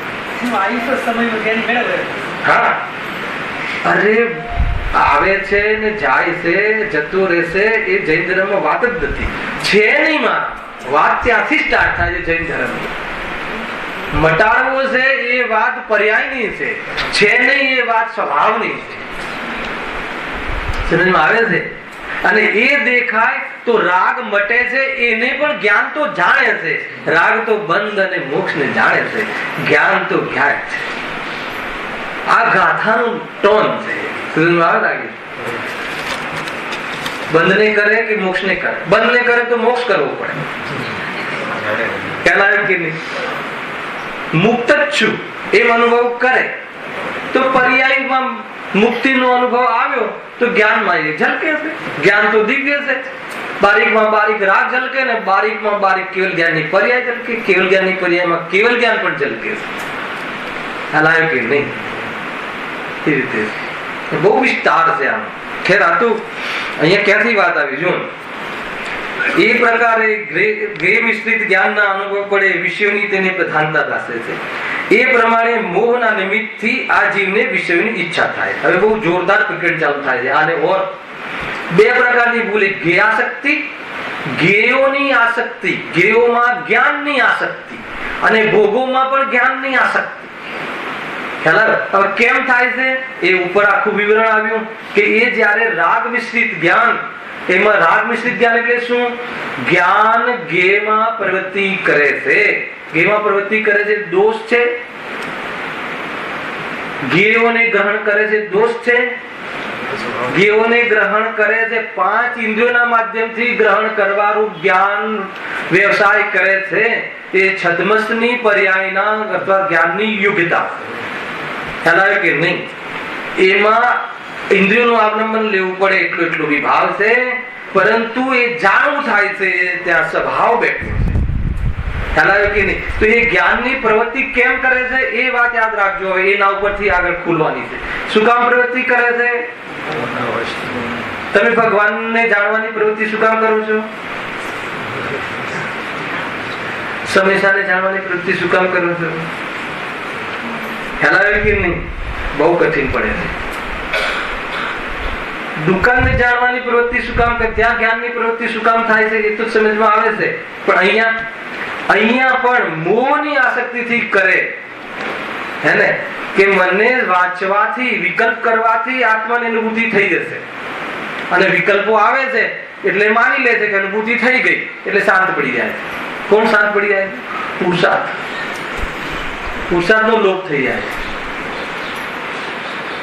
S2: હા, અરે આવે છે ને જાય છે, જતું રહેશે. એ જૈન ધર્મમાં વાત જ નથી. છે નહીં મારા વાત ત્યાંથી સ્ટાર્ટ થાય છે. જૈન ધર્મ મટાડવો છે એ વાત પર્યાયની છે નહીં એ વાત સ્વભાવની છે. સમજમાં આવે છે? અને એ દેખાય તો રાગ મટે છે. એને પણ જ્ઞાન તો જાણે છે. રાગ તો બંધ અને મોક્ષ ને જાણે છે. જ્ઞાન તો જ્ઞાન છે. આ ગાથાનું ટોન છે. સમજમાં આવે લાગે? બંધ ને કરે કે મોક્ષ ને કરે? બંધ ને કરે તો મોક્ષ કરવો પડે. ખ્યાલ આવ્યો કે નહીં? મુક્ત જ છું એમ અનુભવ કરે તો પર્યાયમાં મુક્તિનો અનુભવ આવ્યો તો જ્ઞાનમાં એ ઝલકે છે. જ્ઞાન તો દિવ્ય છે. બારીકમાં બારીક રાગ ઝલકે ને બારીકમાં બારીક કેવલ જ્ઞાનની પર્યાય ઝલકે. કેવલ જ્ઞાનની પર્યાયમાં કેવલ જ્ઞાન પણ ઝલકે છે. હલાયો કે નહીં? એ રીતે બહુ વિસ્તાર છે આનો. ખેર આ તો અહીંયા ક્યાંથી વાત આવી જો એ પ્રકારે ગ્રે મિશ્રિત જ્ઞાનના અનુભવ પડે વિષયોની તેની પ્રધાનતા દાસે છે. એ પ્રમાણે મોહના નિમિત્તથી આ જીવને વિષયોની ઈચ્છા થાય. હવે બહુ જોરદાર ક્રિકેટ ચાલુ થાય છે. આને ઓર બે પ્રકારની ભૂલ. જ્ઞેયાશક્તિ, જ્ઞેયોની આસક્તિ, જ્ઞેયોમાં જ્ઞાનની આસક્તિ, અને ભોગોમાં પણ જ્ઞાનની આસક્તિ. ખ્યાલ? હવે કેમ થાય છે એ ઉપર આખું વિવરણ આવ્યું કે એ જ્યારે રાગ મિશ્રિત જ્ઞાન, એમાં રાગ મિશ્રિત જ્ઞાન એટલે શું? જ્ઞાન જ્ઞેયમાં પ્રવૃત્તિ કરે છે. જ્ઞેયમાં પ્રવૃત્તિ કરે છે દોષ છે. જ્ઞેયોને ગ્રહણ કરે છે દોષ છે. જ્ઞેયોને ગ્રહણ કરે છે. પાંચ ઇન્દ્રિયોના માધ્યમથી ગ્રહણ કરવાનું જ્ઞાન વ્યવસાય કરે છે. એ છદ્મસની પર્યાયના અથવા જ્ઞાનની યોગ્યતા. ખ્યાલ આવ્યો કે નહીં? એમાં ઇન્દ્રિયોનું અવલંબન લેવું પડે એટલો વિભાવ છે. પરંતુ એ જાણવું થાય છે ત્યાં સ્વભાવ બેઠો છે. ખ્યાલ આવ્યો કે નહીં? તો એ જ્ઞાનની પ્રવૃત્તિ કેમ કરે છે એ વાત યાદ રાખજો. હવે એના ઉપરથી આગળ ખુલવાની છે. શું કામ પ્રવૃત્તિ કરે છે? તમે ભગવાનને જાણવાની પ્રવૃત્તિ શું કામ કરો છો? સમયસાને જાણવાની પ્રવૃત્તિ શું કામ કરો છો? ખ્યાલ આવ્યો કે નહીં? બહુ કઠિન પડે છે. દુકાનને જાણવાની પ્રવૃત્તિ શું કામ કરે? ત્યાં જ્ઞાનની પ્રવૃત્તિ શું કામ થાય છે એ તો સમજમાં આવે છે. પણ અહીંયા પણ મોહની આસક્તિથી કરે હે ને કે મને વાંચવાથી, વિકલ્પ કરવાથી આત્માની અનુભૂતિ થઈ જશે. અને વિકલ્પો આવે છે એટલે માની લે છે કે અનુભૂતિ થઈ ગઈ એટલે શાંત પડી જાય. કોણ શાંત પડી જાય? પુરુષાર્થ. પુરુષાર્થનો લોપ થઈ જાય.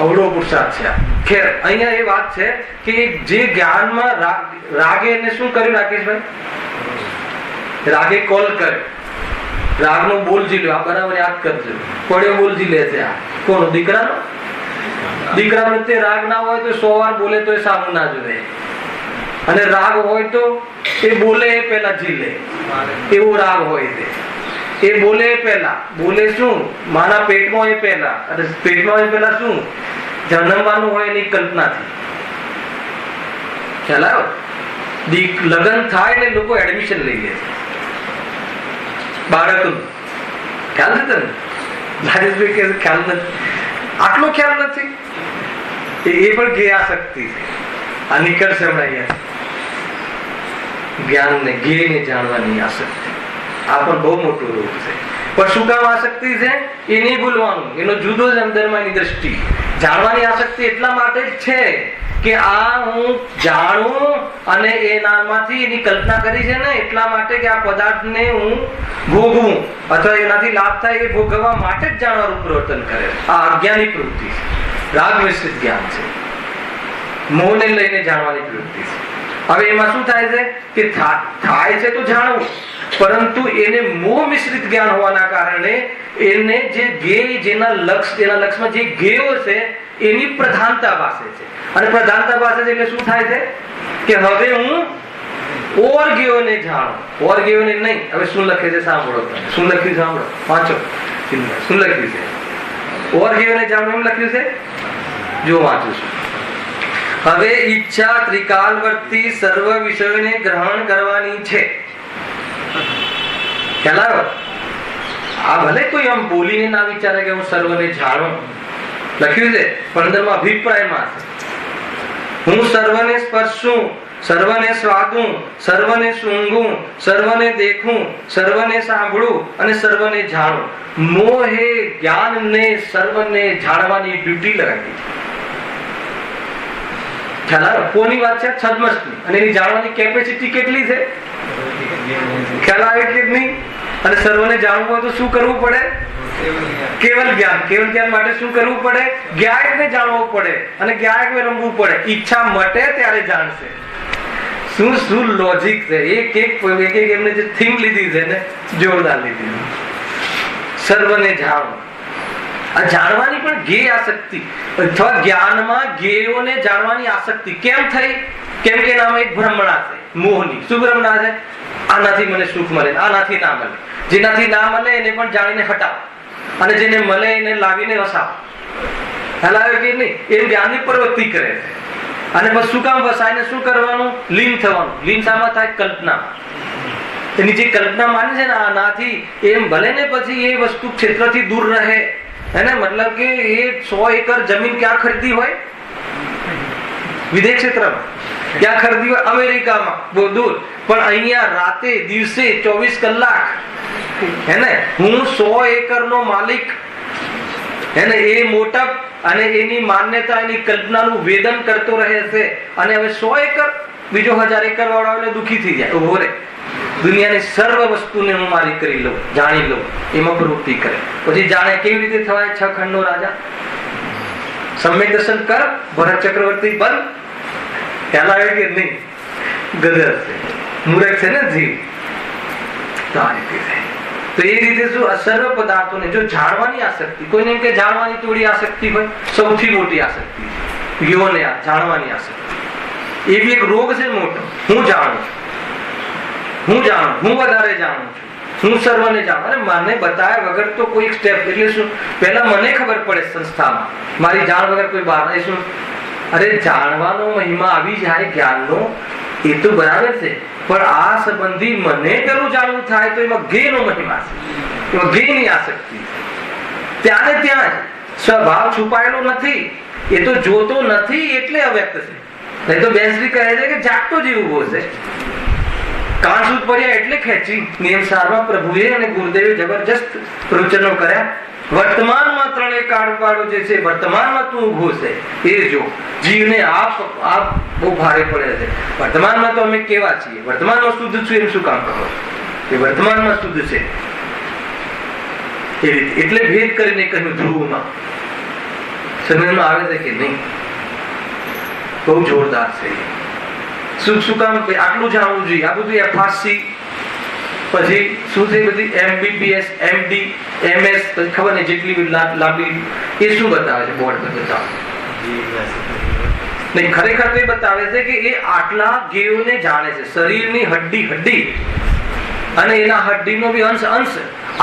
S2: અવળો પુરુષાર્થ છે. ખેર અહીંયા એ વાત છે કે જે જ્ઞાનમાં રાગે એને શું કર્યું રાકેશભાઈ? રાગે કોલ કર્યો. રાગનો બોલ ઝીલ્યો. આ બરાબર યાદ કરજો. પડ્યો બોલ ઝીલે છે. આ કોનો? દીકરાનો. દીકરા પ્રત્યે રાગ ના હોય તો 100 વાર બોલે તો એ સામું ના જોવે. અને રાગ હોય તો એ બોલે એ પહેલા ઝીલે. એવો રાગ હોય છે. એ બોલે એ પહેલા બોલે શું? માના પેટમાં એ પહેલા. અને પેટમાં એ પહેલા શું? જન્મવાનું હોય એની કલ્પનાથી. ખ્યાલ આવ્યો? લગ્ન થાય એટલે લોકો એડમિશન લઈ લે બાળકનું. ખ્યાલ છે તને? રાજેશભાઈ કે ખ્યાલ નથી. આટલો ખ્યાલ નથી. એ પણ જ્ઞેયાશક્તિ છે. આ નીકળશે હમણાં અહીંયા. જ્ઞાનને જ્ઞેયને જાણવાની આસક્તિ. આ પણ બહુ મોટો રોગ છે. પણ શું કામ આસક્તિ છે એ નહીં ભૂલવાનું. એનો જુદો જ અંદરમાંની દ્રષ્ટિ. જાણવાની આસક્તિ એટલા માટે જ છે કે આ હું જાણું અને એનામાંથી એની કલ્પના કરી છે ને એટલા માટે કે આ પદાર્થને હું ભોગવું અથવા એનાથી લાભ થાય એ ભોગવવા માટે જ જાણવાનું પ્રવર્તન કરે. આ અજ્ઞાની પ્રવૃત્તિ છે, રાગ મિશ્રિત જ્ઞાન છે, મોહને લઈને જાણવાની પ્રવૃત્તિ છે. હવે એમાં શું થાય છે કે થાય છે તો જાણવું, પરંતુ એને મોહ મિશ્રિત જ્ઞાન હોવાના કારણે એને જે જ્ઞેય જેના લક્ષમાં જે જ્ઞેયો છે એની પ્રધાનતા પાસે છે. અને પ્રધાનતા પાસે છે એટલે શું થાય છે કે હવે હું ઓર જ્ઞેયોને જાણું, ઓર જ્ઞેયોને નહીં. હવે શું લખે છે સાંભળો, શું લખ્યું સાંભળો, વાંચો. શું લખ્યું છે? ઓર જ્ઞેયોને જાણવું એમ લખ્યું છે. જો વાંચું છું. હવે ઈચ્છા ત્રિકાલવર્તી સર્વ વિષયોને ગ્રહણ કરવાની છે. ખ્યાલ આવ્યો? આ ભલે કોઈ આમ બોલીને ના વિચારે કે હું સર્વને જાણું, લખ્યું છે પણ અંદરમાં અભિપ્રાયમાં છે. હું સર્વને સ્પર્શું, સર્વને સ્વાદું, સર્વને સૂંઘું, સર્વને દેખું, સર્વને સાંભળું અને સર્વને જાણું. મોહે જ્ઞાનને સર્વને જાણવાની ડ્યુટી લગાવી. ખ્યાલ આવ્યો? કોની વાત છે? છદ્મસની. અને એની જાણવાની કેપેસિટી કેટલી છે? ખ્યાલ આવે કે નહીં? અને સર્વને જાણવું હોય તો શું કરવું પડે? કેવલ જ્ઞાન. કેવલ જ્ઞાન માટે શું કરવું પડે? જ્ઞાયકને જાણવું પડે અને જ્ઞાયકને રમવું પડે. ઈચ્છા મટે ત્યારે જાણશે. શું લોજિક છે! એક એમને જે થીમ લીધી છે ને, જોરદાર લીધી. સર્વને જાણવું. આ જાણવાની પણ જ્ઞેય આસક્તિ અથવા જ્ઞાનમાં જ્ઞેયોને જાણવાની આસક્તિ કેમ થઈ? કેમ કે નામ એક ભ્રમણા છે, મોહની. શું ભ્રમણા છે? આનાથી મને સુખ મળે, આનાથી ના મળે. જેનાથી ના મળે એને પણ જાણીને હટાવો અને જેને મળે એને લાવીને વસાવો. હલાવે કે નહીં? એ જ્ઞાનની પ્રવૃત્તિ કરે છે. અને બસ શું કામ વસાઈને શું કરવાનું? લીન થવાનું. લીન શામાં થાય? કલ્પના. એની જે કલ્પના માને છે ને આનાથી, એમ ભલે ને પછી એ વસ્તુ ક્ષેત્રથી દૂર રહે. એને મતલબ કે એ 100 એકર જમીન ક્યાં ખરીદી હોય? વિદેશ ક્ષેત્રમાં. ક્યાં ખરીદી હોય? અમેરિકામાં, બહુ દૂર. પણ અહીંયા રાતે દિવસે 24 કલાક હેને હું 100 એકરનો માલિક હેને એ મોટપ અને એની માન્યતા એની કલ્પનાનું વેદન કરતો રહે છે. અને હવે 100 એકર બીજો 1000 એકર વાળો એટલે દુઃખી થઈ જાય. ઉભો રે. દુનિયાની સર્વ વસ્તુને હું મારી કરી લઉં, જાણી લઉં. એમાં પ્રવૃત્તિ કરે. પછી જાણે કેવી રીતે થવાય? 6 ખંડનો રાજા. સમ્યક દર્શન કર. ભરત ચક્રવર્તી બન. ખ્યાલ આવે કે નહીં? ગદર છે, મૂર્ખ છે ને જીવ. તો આ રીતે થાય. તો એ રીતે શું સર્વ પદાર્થોને જો જાણવાની આસક્તિ, કોઈને એમ કે જાણવાની થોડી આસક્તિ હોય, સૌથી મોટી આસક્તિ યોને જાણવાની આસક્તિ. એ બી એક રોગ છે મોટો. હું જાણું છું, હું વધારે જાણું છું, હું સર્વને જાણું. અને મને બતાવ્યા વગર તો કોઈ સ્ટેપ, એટલે શું પહેલા મને ખબર પડે સંસ્થામાં, મારી જાણ વગર કોઈ બહાર નહીં. શું અરે જાણવાનો મહિમા આવી જાય જ્ઞાનનો, એ તો બરાબર છે, પણ આ સંબંધી મને પેલું જાણવું થાય તો એમાં જ્ઞેયનો મહિમા છે, એમાં જ્ઞેયની આસક્તિ. ત્યાં ને ત્યાં જ સ્વભાવ છુપાયેલો નથી. એ તો જોતો નથી એટલે અવ્યક્ત છે. નહીં તો બેન્સરી કહે છે કે જાગતો જીવ ઉભો છે. કાન સૂત પડ્યા એટલે ખેંચી. નિયમ સારમાં પ્રભુએ અને ગુરુદેવે જબરજસ્ત પ્રવચનો કર્યા. વર્તમાનમાં ત્રણેય કાળવાળો જે છે, વર્તમાનમાં તું ઉભો છે એ જો. જીવને આપ બહુ ભારે પડે છે. વર્તમાનમાં તો અમે કેવા છીએ? વર્તમાનમાં શુદ્ધ છું એમ શું કામ કહો? એ વર્તમાનમાં શુદ્ધ છે એ રીતે. એટલે ભેદ કરીને કહ્યું ધ્રુવમાં. સમજમાં આવે છે કે નહીં? બહુ જોરદાર છે. શું કામ? આટલું જાણવું જોઈએ. આ બધું એફઆરસી પછી શું છે બધી MBBS MD MS પછી ખબર નહીં જેટલી લાંબી એ શું બતાવે છે? બોર્ડ પર બતાવે નહીં. ખરેખર તો એ બતાવે છે કે એ આટલા જ્ઞેયોને જાણે છે. શરીરની હડ્ડી અને એના હડ્ડીનો બી અંશ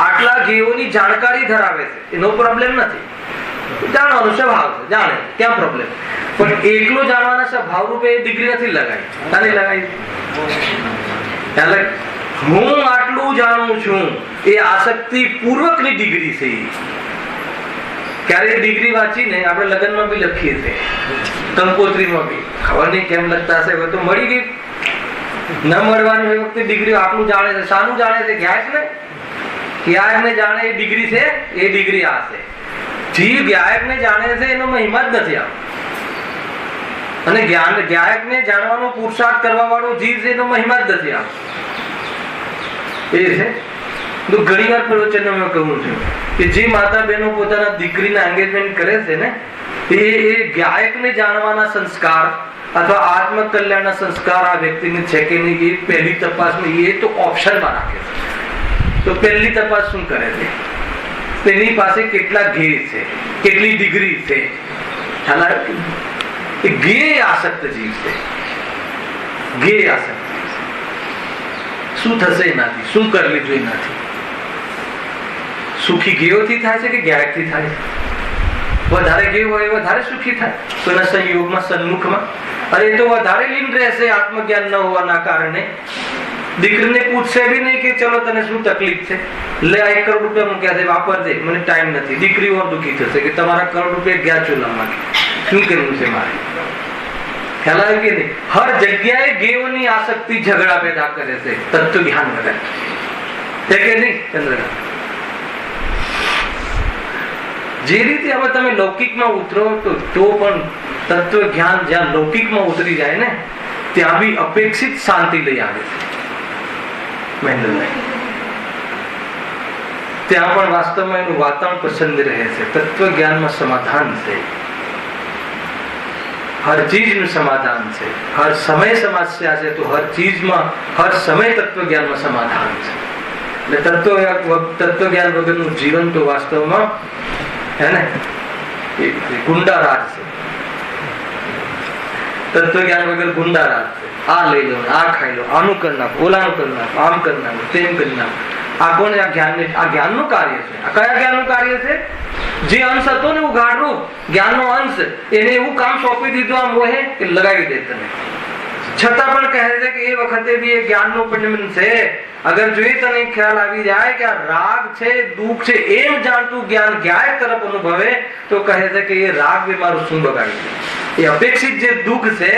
S2: આટલા જ્ઞેયોની જાણકારી ધરાવે છે. એનો પ્રોબ્લેમ નથી. જાણવાનો સ્વભાવ છે, જાણે ક્યાં પ્રોબ્લેમ. પણ એકલો જાણવાના સ્વભાવ રૂપે ડિગ્રી નથી લગાવી. તને લગાવી હું આટલું જાણું છું એ આસક્તિ પૂર્વકની ડિગ્રી છે. ક્યારે ડિગ્રી વાંચીને આપણે લગ્નમાં બી લખીએ છીએ, કંકોત્રીમાં બી ખબર નહીં કેમ લખતા હશે, હવે તો મળી ગઈ. ન મળવાની એ વખતે ડિગ્રી આટલું જાણે છે. શાનું જાણે છે? જ્ઞાયક ને. જ્ઞાયક ને જાણે એ ડિગ્રી છે, એ ડિગ્રી આ છે. જીવ જ્ઞાયક ને જાણે છે એનો મહિમા જ નથી આ. અને જ્ઞાયક ને જાણવાનો પુરુષાર્થ કરવા વાળો જીવ છે એનો મહિમા જ નથી આ. એ છે તો ઘણી વાર પ્રવચનમાં કહું છું કે જે માતા બહેનો પોતાના દીકરીના એંગેજમેન્ટ કરે છે ને એ જ્ઞાયકને જાણવાના સંસ્કાર અથવા આત્મકલ્યાણના સંસ્કાર આ વ્યક્તિને છે કે નહીં એ પહેલી તપાસમાં એ તો ઓપ્શનમાં રાખે છે. તો પહેલી તપાસ શું કરે છે? તેની પાસે કેટલા ધ્યેય છે, કેટલી ડિગ્રી છે. એ જ્ઞેય આસક્ત જીવ છે. જ્ઞેય આસક્ત શું થશે એનાથી, શું કરી લીધું એનાથી? સુખી જ્ઞેયોથી થાય છે કે જ્ઞાયકથી થાય છે? વધારે જ્ઞેય હોય વધારે સુખી થાય કોઈના સંયોગમાં, સન્મુખમાં. અરે એ તો વધારે લીન રહેશે આત્મજ્ઞાન ન હોવાના કારણે. દીકરીને પૂછશે બી નહીં કે ચલો તને શું તકલીફ છે, લે આ 1 કરોડ રૂપિયા મૂક્યા છે વાપરજે, મને ટાઈમ નથી. દીકરી ઓર દુઃખી થશે કે તમારા કરોડ રૂપિયા ગયા ચૂલામાં, શું કરવું છે મારે? ખ્યાલ આવ્યો કે નહીં? હર જગ્યાએ જ્ઞેયોની આસક્તિ ઝઘડા પેદા કરે છે તત્વ જ્ઞાન વગર. છે કે નહીં ચંદ્રકાંત? જે રીતે હવે તમે લૌકિકમાં ઉતરો તો પણ તત્વ જ્ઞાન જ્યાં લૌકિકમાં ઉતરી જાય ને ત્યાં બી અપેક્ષિત શાંતિ લઈ આવે છે. ત્યાં પણ વાસ્તવમાં એનું વાતાવરણ પસંદ રહે છે. તત્વ જ્ઞાનમાં સમાધાન છે, હર ચીજનું સમાધાન છે. હર સમય સમસ્યા છે તો હર ચીજમાં હર સમય તત્વ જ્ઞાનમાં સમાધાન છે. એટલે તત્વ જ્ઞાન વગરનું જીવન તો વાસ્તવમાં હે ને ગુંડા રાજ છે. તત્વ જ્ઞાન વગર ગુંડા રાજ છે. આ લઈ લો, આ ખાઈ લો, આનું કરી નાખો, ઓલાનું કરી નાખો, આમ કરી નાખો, તેમ કરી નાખો. આ કોને? આ જ્ઞાનનું કાર્ય છે. આ કયા જ્ઞાનનું કાર્ય છે? જે અંશ હતો ને ઉઘાડરૂપ જ્ઞાનનો અંશ, એને એવું કામ સોંપી દીધું આ મોહે કે લગાવી દે તને. છતાં પણ કહે છે કે એ વખતે બી એ જ્ઞાનનું પરિણામ છે. અગર જો તને ખ્યાલ આવી જાય કે આ રાગ છે, દુઃખ છે, એમ જાણતું જ્ઞાન જ્ઞાયક તરફ અનુભવે તો કહે છે કે એ રાગ બી મારું શું બગાડી દે. એ અપેક્ષિત જે દુઃખ છે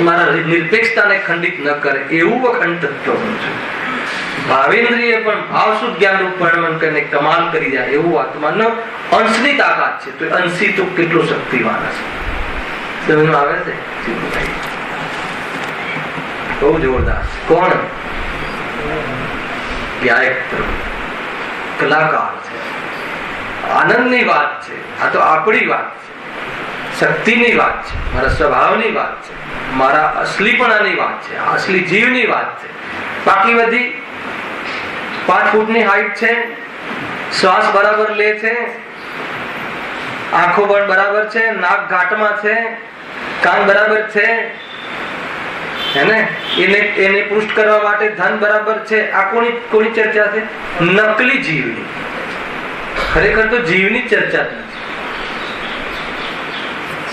S2: મારા નિરપેક્ષતાને ખંડિત ન કરે એવું અખંડ તત્વ છે. ભાવેન્દ્રિય પણ ભાવશુદ્ધ જ્ઞાન રૂપ પરિણામ કરીને કમાલ કરી જાય એવું આત્માનો અંશની તાકાત છે. તો અંશી તો કેટલો શક્તિવાન હશે. સમજ આવે છે? બહુ જોરદાર. કોણ? ગાયક કલાકાર છે. આનંદની વાત છે. આ તો આપણી વાત છે, શક્તિની વાત છે, મારા સ્વભાવની વાત છે, મારા અસલીપણાની વાત છે, અસલી જીવની વાત છે. બાકી બધી 5 ફૂટની હાઈટ છે, શ્વાસ બરાબર લે છે, આંખો પણ બરાબર છે, નાક ઘાટમાં છે, કાન બરાબર છે, એને પુષ્ટ કરવા માટે ધન બરાબર છે. આ કોની ચર્ચા છે? નકલી જીવની. ખરેખર તો જીવની ચર્ચા નથી.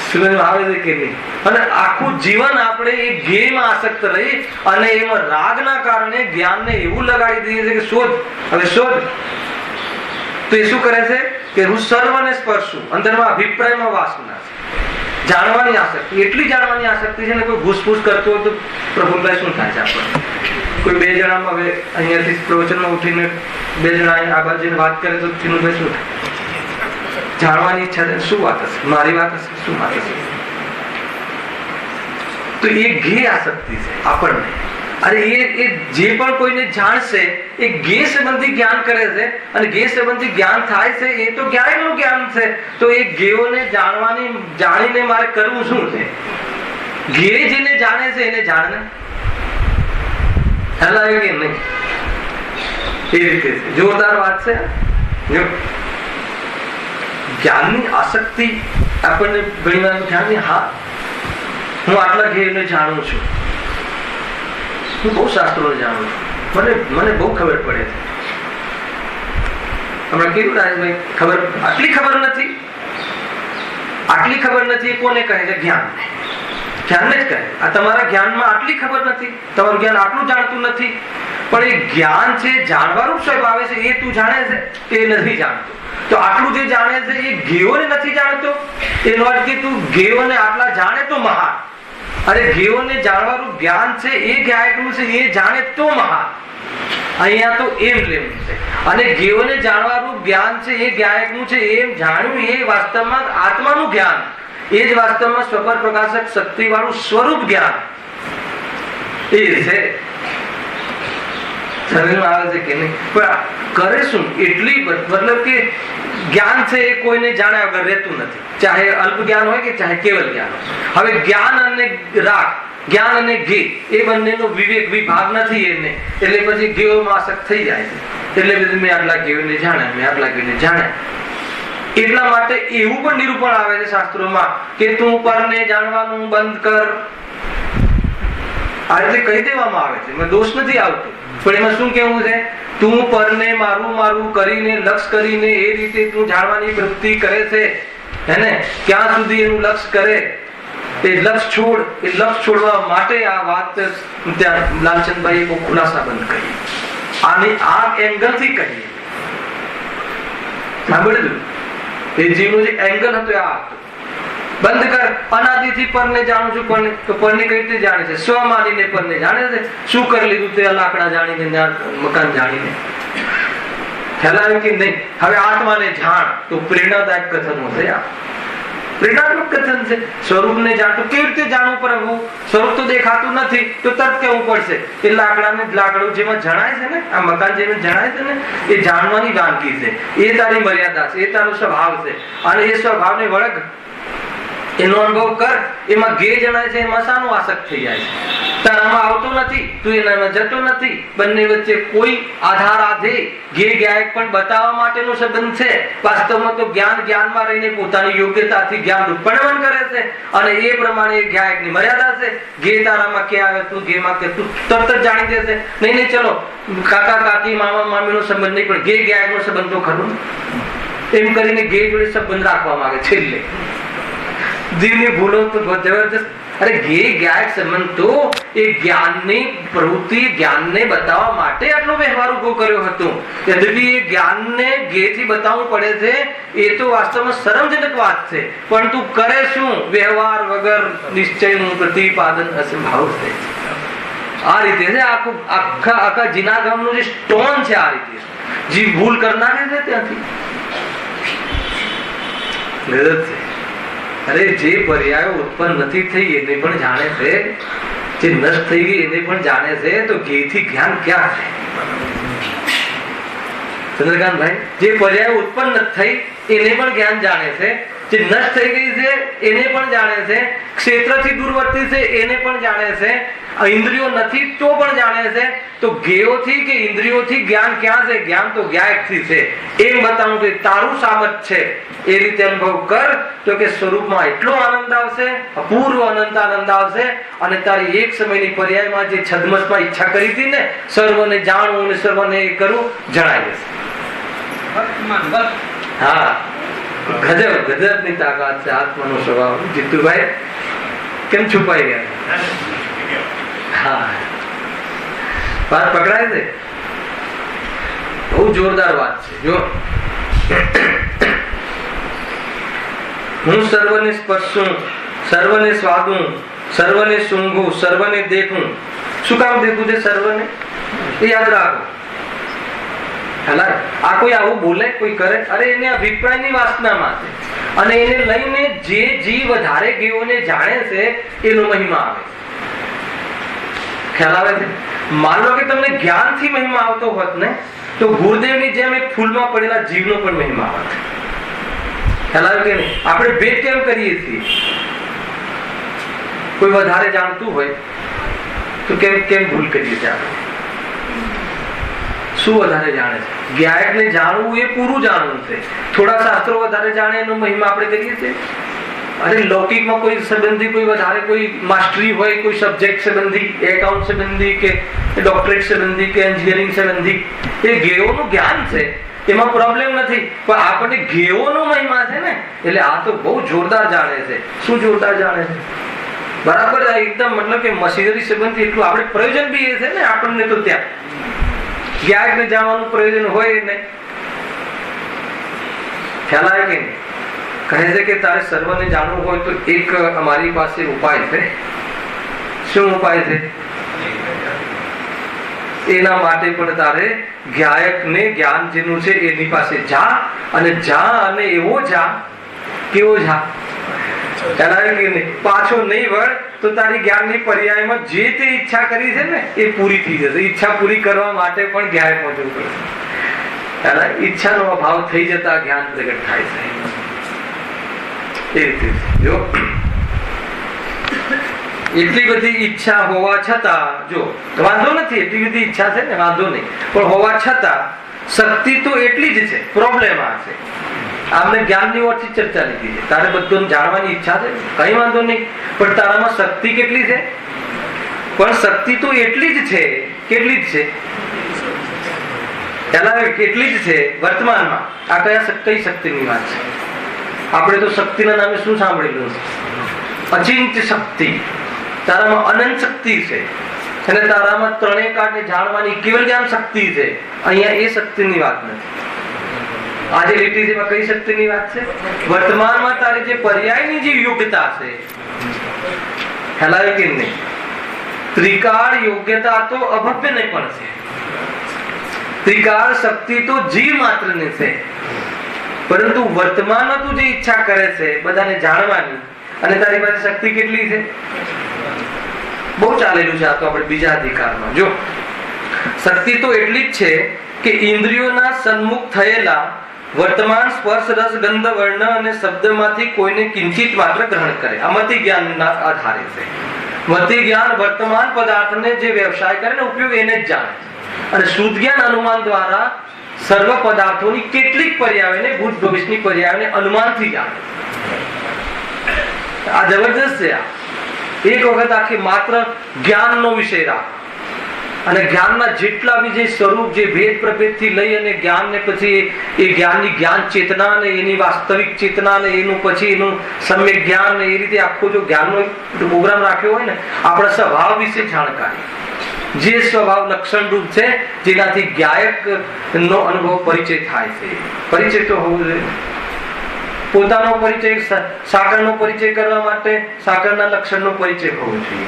S2: સમજ આવે છે કે નહીં? અને આખું જીવન આપણે એ જ્ઞેયમાં આસક્ત રહી અને એમાં રાગના કારણે જ્ઞાનને એવું લગાડી દઈએ છે કે શોધ, હવે શોધ. તો એ શું કરે છે કે હું સર્વને સ્પર્શું. અંદરમાં અભિપ્રાયમાં વાસના છે, જાણવાની આસક્તિ. એટલી જાણવાની આસક્તિ છે ને કોઈ ઘૂસપૂસ કરતો હોય તો પ્રફુલભાઈ શું થાય છે આપણને? કોઈ 2 જણામાં હવે અહીંયાથી પ્રવચનમાં ઉઠીને 2 જણા આ બાજુ વાત કરે તો ચિનુભાઈ શું થાય? જાણવાની ઈચ્છા છે. શું વાત હશે? મારી વાત હશે? શું વાત હશે? તો એ જ્ઞેય આસક્તિ છે આપણને. અરે એ જે પણ કોઈને જાણશે એ જ્ઞેય સંબંધી જ્ઞાન કરે છે અને જ્ઞેય સંબંધી જ્ઞાન થાય છે એ તો જ્ઞાનનું જ્ઞાન છે. તો એ જ્ઞેયોને જાણીને મારે કરવું શું છે? જ્ઞેય જેને જાણે છે એને જાણને. ખ્યાલ આવ્યો કે નહીં? એ રીતે જોરદાર વાત છે. જ્ઞાનની આસક્તિ આપણને ઘણી વાર ધ્યાન, હા હું આટલા જ્ઞેયને જાણું છું, હું બહુ શાસ્ત્રોને જાણું છું, મને બહુ ખબર પડે છે. હમણાં કીધું રાજભાઈ ખબર, આટલી ખબર નથી. આટલી ખબર નથી કોને કહે છે? જ્ઞાનને. જ્ઞાનને જ કહે. આ તમારા જ્ઞાનમાં આટલી ખબર નથી, તમારું જ્ઞાન આટલું જાણતું નથી. પણ એ જ્ઞાન છે જાણવાનું સ્વભાવ છે, એ તું જાણે છે એ નથી જાણતો. તો આટલું જે જાણે છે એ જ્ઞેયોને નથી જાણતો. એનો અર્થ કે તું જ્ઞેયોને આટલા જાણે તો મહાન. અરે ગેયોને જાણવાનું જ્ઞાન છે એ ગાયકનું છે, એ જાણે તો મહાન. અહીંયા તો એમ લેવું છે. અને ગેયોને જાણવાનું જ્ઞાન છે એ ગાયકનું છે, એમ જાણ્યું એ વાસ્તવમાં આત્માનું જ્ઞાન, એ જ વાસ્તવમાં સ્વપર પ્રકાશક શક્તિ વાળું સ્વરૂપ જ્ઞાન એ છે. સમજમાં આવે છે કે નહીં? પણ કરે શું? એટલી મતલબ કે જ્ઞાન છે એ કોઈને જાણ્યા વગર રહેતું નથી, ચાહે અલ્પ જ્ઞાન હોય કે ચાહે કેવલ જ્ઞાન હોય. હવે જ્ઞાન અને રાગ, જ્ઞાન અને ગે એ બંનેનો વિવેક વિભાગ નથી એને, એટલે પછી ગેયોમાં આસક્ત થઈ જાય છે. એટલે પછી મેં આટલા ગેયોને જાણ્યા, મેં આટલા ગેયોને જાણ્યા. એટલા માટે એવું પણ નિરૂપણ આવે છે શાસ્ત્રોમાં કે તું પરને જાણવાનું બંધ કર. આ રીતે કહી દેવામાં આવે છે, દોષ નથી આવતો. પણ એમાં શું કેવું છે? તું પરને મારું મારું કરીને લક્ષ કરીને એ રીતે તું જાણવાની પ્રવૃત્તિ કરે છે, હેને? ક્યાં સુધી એનું લક્ષ કરે? એ લક્ષ છોડ. એ લક્ષ છોડવા માટે આ વાત ત્યાં લાલચંદભાઈ બહુ ખુલાસા બંધ કરી. આની આ એંગલ થી કહીએ, સાંભળ્યું? એ જીવનો જે એંગલ હતો આ હતો. બંધ કર. અનાદિથી પરને જાણું છું. પરને કઈ રીતે જાણે છે? સ્વ માનીને પરને જાણે છે. શું કરી લીધું તે? લાકડા જાણીને, મકાન જાણીને. ખ્યાલ આવ્યો કે નહીં? હવે આત્માને જાણ તો પ્રેરણાદાયક કથન હશે. આ પ્રેરણાત્મક કથન છે. સ્વરૂપને જાણતું કેવી રીતે જાણવું પડે? સ્વરૂપ તો દેખાતું નથી તો તરત કેવું પડશે? એ લાકડાને લાકડું જેમાં જણાય છે ને, આ મકાન જેમાં જણાય છે ને, એ જાણવાની વાનગી છે. એ તારી મર્યાદા છે, એ તારો સ્વભાવ છે. અને એ સ્વભાવને વળગ એનો અનુભવ કર. એમાં ગે જણાય છે, એમાં શાનું આસક્ત થઈ જાય છે? તારામાં આવતો નથી, તું એનામાં જતો નથી. બંને વચ્ચે કોઈ આધાર આધે ગે ગાયક પણ બતાવવા માટેનો સંબંધ છે. વાસ્તવમાં તો જ્ઞાન જ્ઞાનમાં રહીને પોતાની યોગ્યતાથી જ્ઞાન ઉત્પન્ન કરે છે, અને એ પ્રમાણે ગાયકની મર્યાદા છે. ગે તારામાં કે આવે, તું ગેમાં કે તું તરત જ જાણી દેશે. નહીં નહીં, ચલો કાકા કાકી મામા મામીનો સંબંધ નહીં, પણ ગે ગાયકનો સંબંધ તો ખરો. એમ કરીને ગે જોડે સંબંધ રાખવા માંગે છેલ્લે. જીવની ભૂલો તો જબરદસ્ત. અરે ગે ગાયક સંબંધ તો એ જ્ઞાનની પ્રવૃત્તિ, જ્ઞાનને બતાવવા માટે આટલો વ્યવહાર ઉભો કર્યો હતો. યદ્યપિ એ જ્ઞાનને ગેથી બતાવવું પડે છે, એ તો વાસ્તવમાં શરમજનક વાત છે. પણ તું કરે શું? વ્યવહાર વગર નિશ્ચયનું પ્રતિપાદન અસંભવ છે. આ રીતે છે આખું આખા જીનાગમનું જે સ્ટોન છે. આ રીતે જીવ ભૂલ કરનારે છે ત્યાંથી ગરજ છે. અરે જે પર્યાયો ઉત્પન્ન નથી થઈ એને પણ જાણે છે, જે નષ્ટ થઈ ગઈ એને પણ જાણે છે, તો ઘેથી જ્ઞાન ક્યાં છે? ચંદ્રકાંતભાઈ, જે પર્યાયો ઉત્પન્ન નથી થઈ એને પણ જ્ઞાન જાણે છે, જે નષ્ટ થઈ ગઈ છે એને પણ જાણે છે, ક્ષેત્રથી દૂરવર્તી છે એને પણ જાણે છે, ઇન્દ્રિયો નથી તો પણ જાણે છે. તો ગેયોથી કે ઇન્દ્રિયોથી જ્ઞાન ક્યાં છે? જ્ઞાન તો ગાયકથી છે. એમ બતાવું કે તારું સામર્થ્ય છે એ રીતે અનુભવ કર, તો કે સ્વરૂપમાં એટલો આનંદ આવશે, અપૂર્વ અનંત આનંદ આવશે. અને તારી એક સમયની પર્યાયમાં જે છદ્મસમાં ઈચ્છા કરી હતી ને, સર્વને જાણવું ને સર્વને કરવું, જણાઈ જશે. હા, ગજબ ગજબની તાકાત છે આત્માનો સ્વભાવ. જીતુભાઈ કેમ છુપાઈ ગયા? હા, વાત પકડાય છે. બહુ જોરદાર વાત છે. જો હું સર્વને સ્પર્શું, સર્વને સ્વાદું, સર્વને સૂંઘું, સર્વને દેખું. શું કામ દેખું છે સર્વને? એ યાદ રાખો. આ કોઈ આવું બોલે, કોઈ કરે? અરે એને અભિપ્રાયની વાસનામાં છે, અને એને લઈને જે જીવ વધારે ગેયોને જાણે છે એનો મહિમા આવે. ખ્યાલ આવે છે? માન લો કે તમને જ્ઞાનથી મહિમા આવતો હોત ને, તો ગુરુદેવની જેમ એક ફૂલમાં પડેલા જીવનો પણ મહિમા આવે. ખ્યાલ આવે કે નહીં? આપણે ભેદ કેમ કરીએ છીએ? કોઈ વધારે જાણતું હોય તો કેમ ભૂલ કરીએ છીએ આપણે? શું વધારે જાણે છે? ગાયકને જાણવું એ પૂરું જાણવું છે. થોડા શાસ્ત્રો વધારે જાણે એનો મહિમા આપણે કરીએ છીએ. અરે લૌકિકમાં કોઈ સંબંધી, કોઈ વધારે કોઈ માસ્ટરી હોય, કોઈ સબ્જેક્ટ સંબંધી, એકાઉન્ટ સંબંધી કે ડોક્ટરેટ સંબંધી કે એન્જિનિયરિંગ સંબંધી, એ ગેયોનું જ્ઞાન છે, એમાં પ્રોબ્લેમ નથી. પણ આપણને ગેયોનો મહિમા છે ને, એટલે આ તો બહુ જોરદાર જાણે છે. શું જોરદાર જાણે છે? બરાબર, એકદમ મતલબ કે મશીનરી સંબંધી એટલું આપણે પ્રયોજન બી એ છે ને આપણને. તો ત્યાં ગાયકને જાણવાનું પ્રયોજન હોય ને. ખ્યાલ આવે કે કહે છે કે તારે સર્વને જાણવું હોય તો એક અમારી પાસે ઉપાય છે. શું ઉપાય છે? એના માટે પણ તારે જ્ઞાયકને જ્ઞાન જેનું છે એની પાસે જા, અને એવો જા, કેવો જા, પાછો નહીં વળ તો તારી જ્ઞાનની પર્યાયમાં જે તે ઈચ્છા કરી છે ને એ પૂરી થઈ જશે. ઈચ્છા પૂરી કરવા માટે પણ જ્ઞાન પહોંચવું પડશે. ઈચ્છાનો અભાવ થઈ જતા જ્ઞાન પ્રગટ થાય છે. એ રીતે જો એટલી બધી ઈચ્છા હોવા છતાં, જો વાંધો નથી, એટલી બધી ઈચ્છા છે ને, વાંધો નહીં, પણ હોવા છતાં શક્તિ તો એટલી જ છે. પ્રોબ્લેમ આ છે, આમને જ્ઞાનની ઓછી ચર્ચા લીધી છે. તારે બધું જાણવાની ઈચ્છા છે, કઈ વાંધો નહીં, પણ તારામાં શક્તિ કેટલી છે? પણ શક્તિ તો એટલી જ છે. કેટલી જ છે? કેટલી જ છે વર્તમાનમાં. આ કઈ શક્તિની વાત છે? આપણે તો શક્તિના નામે શું સાંભળેલું છે? અચિંત્ય શક્તિ. તારામાં અનંત શક્તિ છે, અને તારામાં ત્રણેય કાળને જાણવાની કેવલ જ્ઞાન શક્તિ છે. અહીંયા એ શક્તિની વાત નથી. આજે લીટી છે કઈ શક્તિની વાત છે? વર્તમાનમાં તારી જે પર્યાયની જે યોગ્યતા છે, ખ્યાલ કે નહીં? ત્રિકાળ યોગ્યતા તો અભવ્ય નહીં પણ છે. ત્રિકાળ શક્તિ તો જીવ માત્ર ને છે, પરંતુ વર્તમાનમાં તું જે ઈચ્છા કરે છે બધાને જાણવાની, અને તારી પાસે શક્તિ કેટલી છે? બહુ ચાલેલું છે આ તો આપણે બીજા અધિકારમાં. જો શક્તિ તો એટલી જ છે કે ઇન્દ્રિયોના સન્મુખ થયેલા વર્તમાન સ્પર્શ રસ ગંધ વર્ણ અને શબ્દમાંથી કોઈને કિંચિત માત્ર ગ્રહણ કરે. આ મતિ જ્ઞાનના આધારે છે. મતિ જ્ઞાન વર્તમાન પદાર્થને જે વ્યવસાય કરે ને ઉપયોગ એને જ જાણે, અને શુદ્ધ જ્ઞાન અનુમાન દ્વારા સર્વ પદાર્થોની કેટલીક પર્યાયને ભૂત ભવિષ્યની પર્યાયને અનુમાનથી જાણે. આ જબરજસ્ત છે. આ એક વખત આખી માત્ર જ્ઞાનનો વિષય રાખ, અને જ્ઞાનના જેટલા બી જે સ્વરૂપ, જે ભેદ પ્રભેદથી લઈ અને જ્ઞાનને પછી એ જ્ઞાનની જ્ઞાન ચેતના ને એની વાસ્તવિક ચેતના ને એનું પછી એનું સમ્યક જ્ઞાન ને એ રીતે આખો જો જ્ઞાનનો પ્રોગ્રામ રાખ્યો હોય ને, આપણા સ્વભાવ વિશે જાણકારી, જે સ્વભાવ લક્ષણ રૂપ છે જેનાથી જ્ઞાયક નો અનુભવ પરિચય થાય છે. પરિચય તો હોવો જોઈએ. પોતાનો પરિચય, સાકરનો પરિચય કરવા માટે સાકરના લક્ષણનો પરિચય હોવો જોઈએ.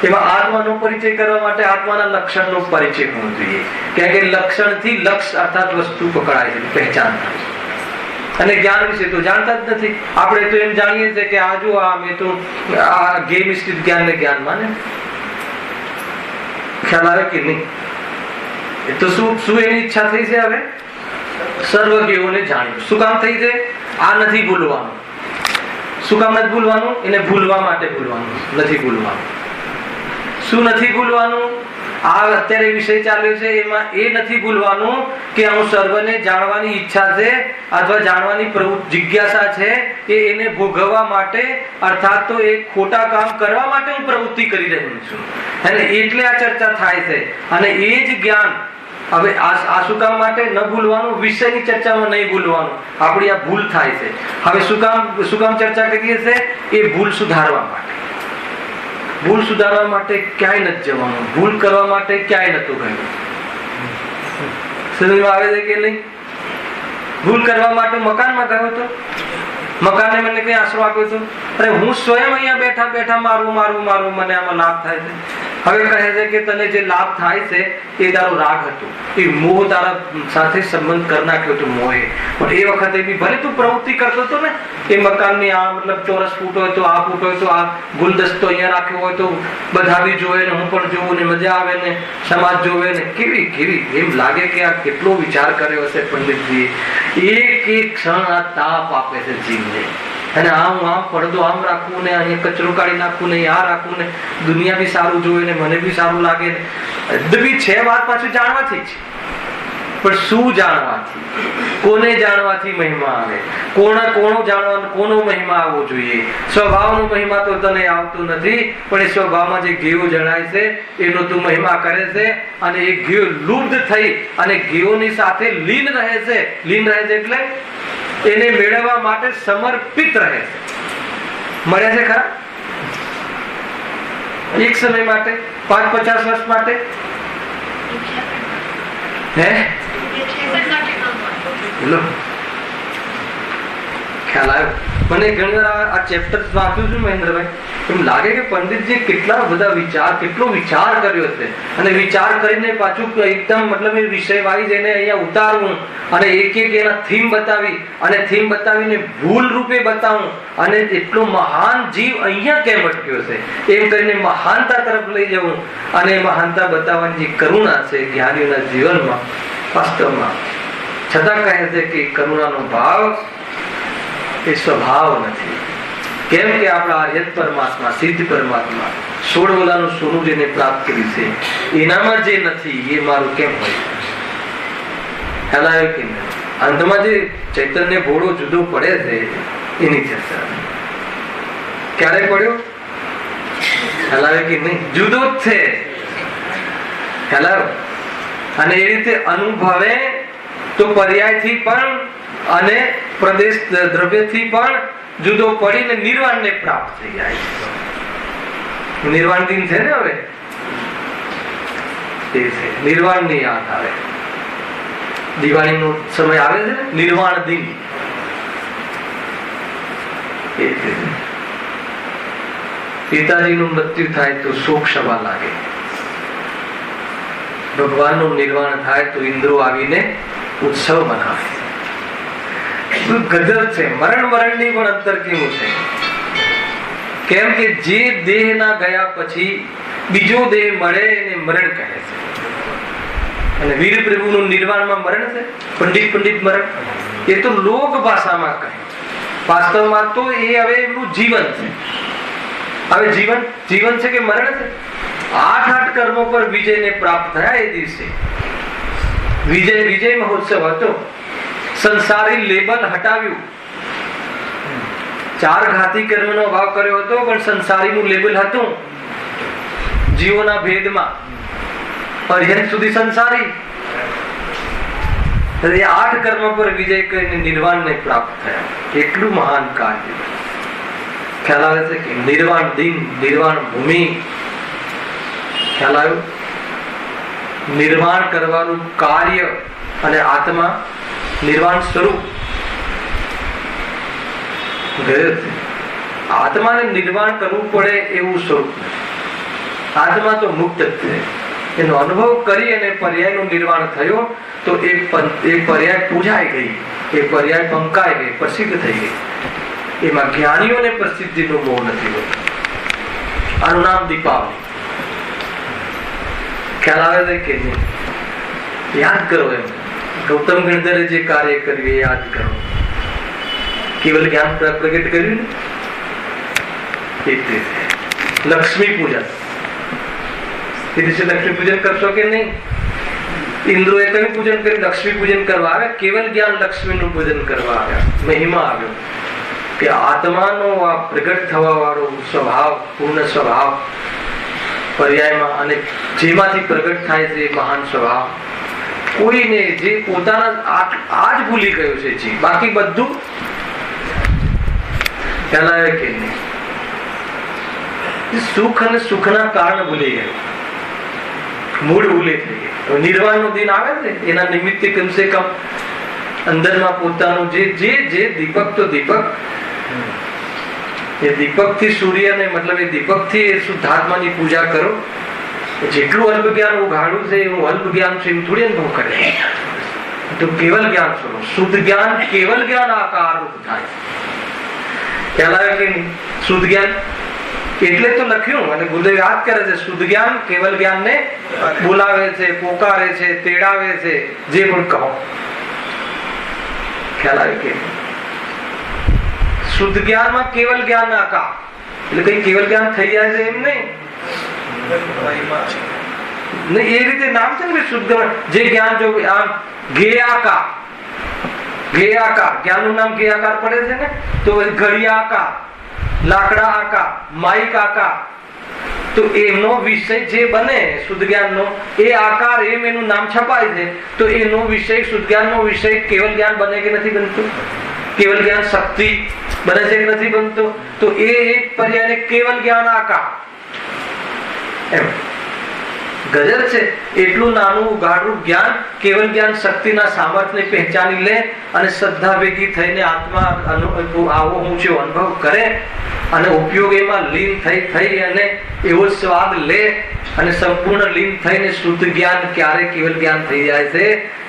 S2: એમાં આત્માનો પરિચય કરવા માટે આત્માના લક્ષણનો પરિચય હોવો જોઈએ. કારણ કે લક્ષણથી લક્ષ અર્થાત વસ્તુ પકડાય છે, પહેચાન થાય છે. અને જ્ઞાન વિશે તો જાણતા જ નથી. આપણે તો એમ જાણીએ છીએ કે આ જો આ મેં તો આ ગેમ સ્થિત જ્ઞાનને જ્ઞાન માને. ખ્યાલ આવે કે નહીં? એ તો શું એની ઈચ્છા થઈ છે? હવે સર્વજ્ઞોને જાણ્યું. શું કામ થઈ છે? આ નથી ભૂલવાનું. શું કામ નથી ભૂલવાનું? એને ભૂલવા માટે ભૂલવાનું નથી. ભૂલવાનું શું નથી ભૂલવાનું? આ અત્યારે વિષય ચાલ્યો છે એમાં એ નથી ભૂલવાનું કે હું સર્વને જાણવાની ઈચ્છા છે અથવા જાણવાની જિજ્ઞાસા છે કે એને ભોગવવા માટે, અર્થાત તો એ ખોટા કામ કરવા માટે હું પ્રવૃત્તિ કરી રહ્યો છું. અને એટલે આ ચર્ચા થાય છે. અને એ જ જ્ઞાન હવે આ શું કામ માટે ન ભૂલવાનું? વિષયની ચર્ચામાં નહીં ભૂલવાનું. આપણી આ ભૂલ થાય છે. હવે શું કામ ચર્ચા કરીએ છીએ? એ ભૂલ સુધારવા માટે. ભૂલ સુધારવા માટે ક્યાંય નથી જવાનું. ભૂલ કરવા માટે ક્યાંય નતું ગયું. સમજમાં આવે છે કે નહીં? ભૂલ કરવા માટે મકાનમાં ગયો હતો, મકાને મને કઈ આશરો આપ્યો હતો? અરે હું સ્વયં અહીંયા બેઠા બેઠા મારું મને આમાં લાભ થાય છે. હવે કહે છે કે તને જે લાભ થાય છે એ તારો રાગ હતો, એ મોહ તારા સાથે સંબંધ કરી નાખ્યો હતો મોહે. પણ એ વખતે બી ભલે તું પ્રવૃત્તિ કરતો હતો ને, એ મકાનની આ મતલબ ચોરસ ફૂટ હોય તો આ ફૂટ હોય તો આ ગુલદસ્તો અહીંયા રાખ્યો હોય તો બધા બી જોવે ને હું પણ જોઉં ને મજા આવે ને સમાજ જોવે ને, કેવી એમ લાગે કે આ કેટલો વિચાર કર્યો હશે પંડિતજી. એક ક્ષણ આ તાપ આપે છે જીવને. અને આમ પડદો આમ રાખવું ને અહીંયા કચરો કાઢી નાખવું ને આ રાખવું ને દુનિયા બી સારું જોવે ને મને બી સારું લાગે ને બી છે. વાત પાછું જાણવાથી જ. પણ શું જાણવાથી? કોને જાણવાથી મહિમા આવે? કોનો જાણવાનો કોનો મહિમા આવવો જોઈએ? સ્વભાવનો મહિમા તો તને આવતો નથી, પણ એ સ્વભાવમાં જે ઘેયો જણાય છે એનો તું મહિમા કરે છે. અને એ ઘેયો લુપ્ત થઈ અને ઘેયોની સાથે લીન રહે છે. લીન રહે છે એટલે એને મેળવવા માટે સમર્પિત રહે છે. મળ્યા છે ખરા? એક સમય માટે, 5-50 વર્ષ માટે, હે ખ્યાલ આવ્યો? મને ઘણી વાર આ ચેપ્ટર વાંચ્યું છું મહેન્દ્રભાઈ, એમ લાગે કે પંડિતજી કેટલા બધા કેટલો વિચાર કર્યો છે, અને વિચાર કરીને પાછું એકદમ મતલબ એ વિષય વાઇઝ એને અહીંયા ઉતારવું, અને એક એના થીમ બતાવી, અને થીમ બતાવીને ભૂલ રૂપે બતાવું, અને એટલો મહાન જીવ અહીંયા કેમ અટક્યો છે એમ કરીને મહાનતા તરફ લઈ જવું, અને મહાનતા બતાવવાની જે કરુણા છે જ્ઞાનીઓના જીવનમાં વાસ્તવમાં, છતાં કહે છે કે કરુણાનો ભાવ એ સ્વભાવ નથી. કેમ કે આપણા આર્યત પરમાત્મા, સિદ્ધ પરમાત્મા, 16 ઓલાનું સોનું જેને પ્રાપ્ત કર્યું છે એનામાં જે નથી એ મારું કેમ હોય? ખ્યાલ આવ્યો કે નહીં? અંતમાં જે ચૈતન્ય ઘોડો જુદો પડે છે એની ચર્ચા ક્યારે પડ્યો? ખ્યાલ આવ્યો કે નહીં? જુદો જ છે. ખ્યાલ આવ્યો? અને એ રીતે અનુભવે તો પર્યાયથી પણ અને પ્રદેશ દ્રવ્યથી પણ જુદો પડીને નિર્વાણને પ્રાપ્ત થઈ જાય છે. નિર્વાણ દિન છે ને હવે, એ છે નિર્વાણની યાદ આવે. દિવાળીનો સમય આવે છે ને, નિર્વાણ દિન. એ છે પિતાજીનું મૃત્યુ થાય તો શોક સભા લાગે, ભગવાનનું નિર્વાણ થાય તો ઇન્દ્રો આવીને ઉત્સવ મનાવે. ગજબ છે. મરણની પણ અંતર કેવું છે? કેમ કે જે દેહ ના ગયા પછી બીજો દેહ મળે એને મરણ કહે છે. અને વીર પ્રભુનું નિર્વાણમાં મરણ છે, પંડિત મરણ, એ તો લોક ભાષામાં કહે. વાસ્તવમાં તો એ હવે એમનું જીવન છે. હવે જીવન છે કે મરણ છે? 8 કર્મો પર વિજયને પ્રાપ્ત થયા એ દિવસે વિજય મહોત્સવ હતો. સંસારી લેબલ હટાવ્યું. 4 ઘાતી કર્મનો ભાવ કર્યો હતો, પણ સંસારીનું લેબલ હતું જીવોના ભેદમાં, પર્યંત સુધી સંસારી. 8 કર્મ પર વિજય કરીને નિર્વાણને પ્રાપ્ત થયા. એટલું મહાન કાર્ય. ખ્યાલ આવે છે કે નિર્વાણ દિન, નિર્વાણ ભૂમિ. ખ્યાલ આવ્યો? નિર્વાણ કરવાનું કાર્ય અને આત્મા નિર્વાણ સ્વરૂપ ગયો છે. આત્માને નિર્વાણ કરવું પડે એવું સ્વરૂપ. આત્મા તો મુક્ત જ છે. એનો અનુભવ કરી અને પર્યાયનું નિર્વાણ થયો તો એ પર્યાય પૂજાઈ ગઈ, એ પર્યાય પંકાઈ ગઈ, પ્રસિદ્ધ થઈ ગઈ. એમાં જ્ઞાનીઓને પ્રસિદ્ધિનો મોહ નથી હોતો. આનું નામ દીપાવલી. ખ્યાલ આવે છે કે નહીં? યાદ કરો. એમ ગૌતમ ગણધરે જે કાર્ય કર્યું એ યાદ કરો. કેવલ જ્ઞાન પ્રગટ કર્યું ને, લક્ષ્મી પૂજન. એ દિવસે લક્ષ્મી પૂજન કરશો કે નહીં? ઇન્દ્રોએ કયું પૂજન કર્યું? લક્ષ્મી પૂજન કરવા આવ્યા. કેવલ જ્ઞાન લક્ષ્મીનું પૂજન કરવા આવ્યા. મહિમા આવ્યો કે આત્માનો આ પ્રગટ થવા વાળો સ્વભાવ, પૂર્ણ સ્વભાવ પર્યાયમાં, અને જેમાંથી પ્રગટ થાય છે મહાન સ્વભાવ, કોઈને જે પોતાના આ જ ભૂલી ગયો છે જી, બાકી બધું ખ્યાલ આવે કે નહીં? સુખ અને સુખના કારણ ભૂલી ગયો, મૂળ ભૂલી થઈ ગયો. નિર્વાણનો દિન આવે છે, એના નિમિત્તે કમસે કમ અંદરમાં પોતાનું જે દીપક, તો દીપક, એ દીપક થી સૂર્યને, મતલબ એ દીપક થી શુદ્ધાત્માની પૂજા કરો. જેટલું અલ્પ જ્ઞાન ઉઘાડું છે એવું અલ્પ જ્ઞાન છે એમ થોડી અનુભવ કરે. તો કેવલ જ્ઞાન સ્વરૂપ, શુદ્ધ જ્ઞાન, કેવલ જ્ઞાન આકાર રૂપ થાય. ખ્યાલ આવે કે નહીં? શુદ્ધ જ્ઞાન એટલે તો લખ્યું, અને ગુરુદેવ યાદ કરે છે, શુદ્ધ જ્ઞાન કેવલ જ્ઞાન ને બોલાવે છે, પોકારે છે, તેડાવે છે, જે પણ કહો. ખ્યાલ આવે કે શુદ્ધ જ્ઞાનમાં કેવલ જ્ઞાન આકાર, એટલે કઈ કેવલ જ્ઞાન થઈ જાય છે એમ નહીં. એ રીતે નામ છે ને શુદ્ધ જે જ્ઞાન, જો આમ જ્ઞેયાકાર, જ્ઞાનનું નામ જ્ઞેયાકાર પડે છે ને, તો ઘડિયા આકાર, લાકડા આકાર, માઇક આકાર, તો એનો વિષય જે બને શુદ્ધ જ્ઞાનનો એ આકાર, એમ એનું નામ છપાય છે. તો એનો વિષય, શુદ્ધ જ્ઞાનનો વિષય કેવલ જ્ઞાન બને કે નથી બનતું? કેવલ જ્ઞાન શક્તિ બને છે કે નથી બનતો? તો એ એક પર્યાય કેવલ જ્ઞાન આકાર એમ. ગજબ છે. એટલું નાનું ઉગાડું જ્ઞાન, કેવલ જ્ઞાન શક્તિના સામર્થ્યને પહેચાની લે અને શ્રદ્ધા ભેગી થઈને આત્મા આવો હું છે અનુભવ કરે અને ઉપયોગ એમાં લીન થઈ અને એવો સ્વાદ લે અને સંપૂર્ણ લીન થઈને શુદ્ધ જ્ઞાન ક્યારે કેવલ જ્ઞાન થઈ જાય છે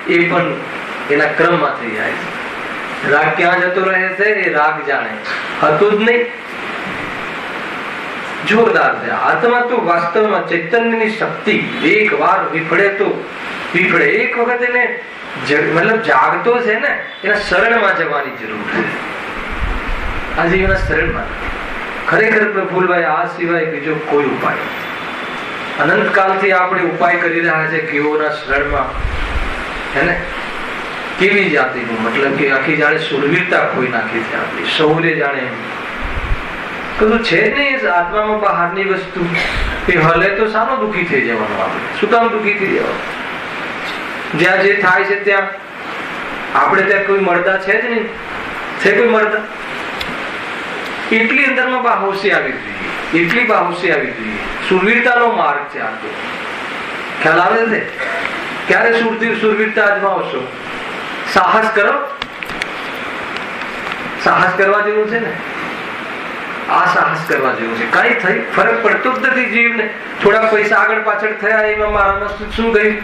S2: એ પણ એના ક્રમમાં થઈ જાય છે. રાગ ક્યાં જતો રહે છે એ રાગ જાણે, હતું જ નહીં. જોરદાર છે. આત્મા તો વાસ્તવમાં ચૈતન્યની શક્તિ એક વાર વિફળે તો વિફળે. એક વખત એને મતલબ જાગતો છે ને, એના શરણમાં જવાની જરૂર છે. આજે એના શરણમાં ખરેખર પ્રફુલભાઈ આ સિવાય બીજો કોઈ ઉપાય, અનંતકાલથી આપણે ઉપાય કરી રહ્યા છે કેવોના શરણમાં, હેને કેવી જાતિનું, મતલબ કે આખી જાણે સુરવીરતા ખોઈ નાખી છે આપણી સૌરે જાણે. કશું છે જ નહીં આત્મામાં બહારની વસ્તુ. એ હલે તો સાનો દુઃખી થઈ જવાનું, આપણે શું કામ દુઃખી થઈ જવાનું? જ્યાં જે થાય છે ત્યાં આપણે ત્યાં કોઈ મળતા છે જ નહીં. છે કોઈ મળતા? એટલી અંદરમાં બાહોશી આવી જોઈએ, એટલી બાહોશી આવી જોઈએ. સુરવીરતાનો માર્ગ છે આ તો. ખ્યાલ આવે છે? ક્યારે સુરવીરતા અજમાવશો? સાહસ કરો. સાહસ કરવા જેવું છે ને, આ સાહસ કરવા જેવું છે. કઈ થઈ ફરક પડતો જ નથી જીવને. થોડા પૈસા આગળ પાછળ થયા એમાં મારામાં શું ગયું?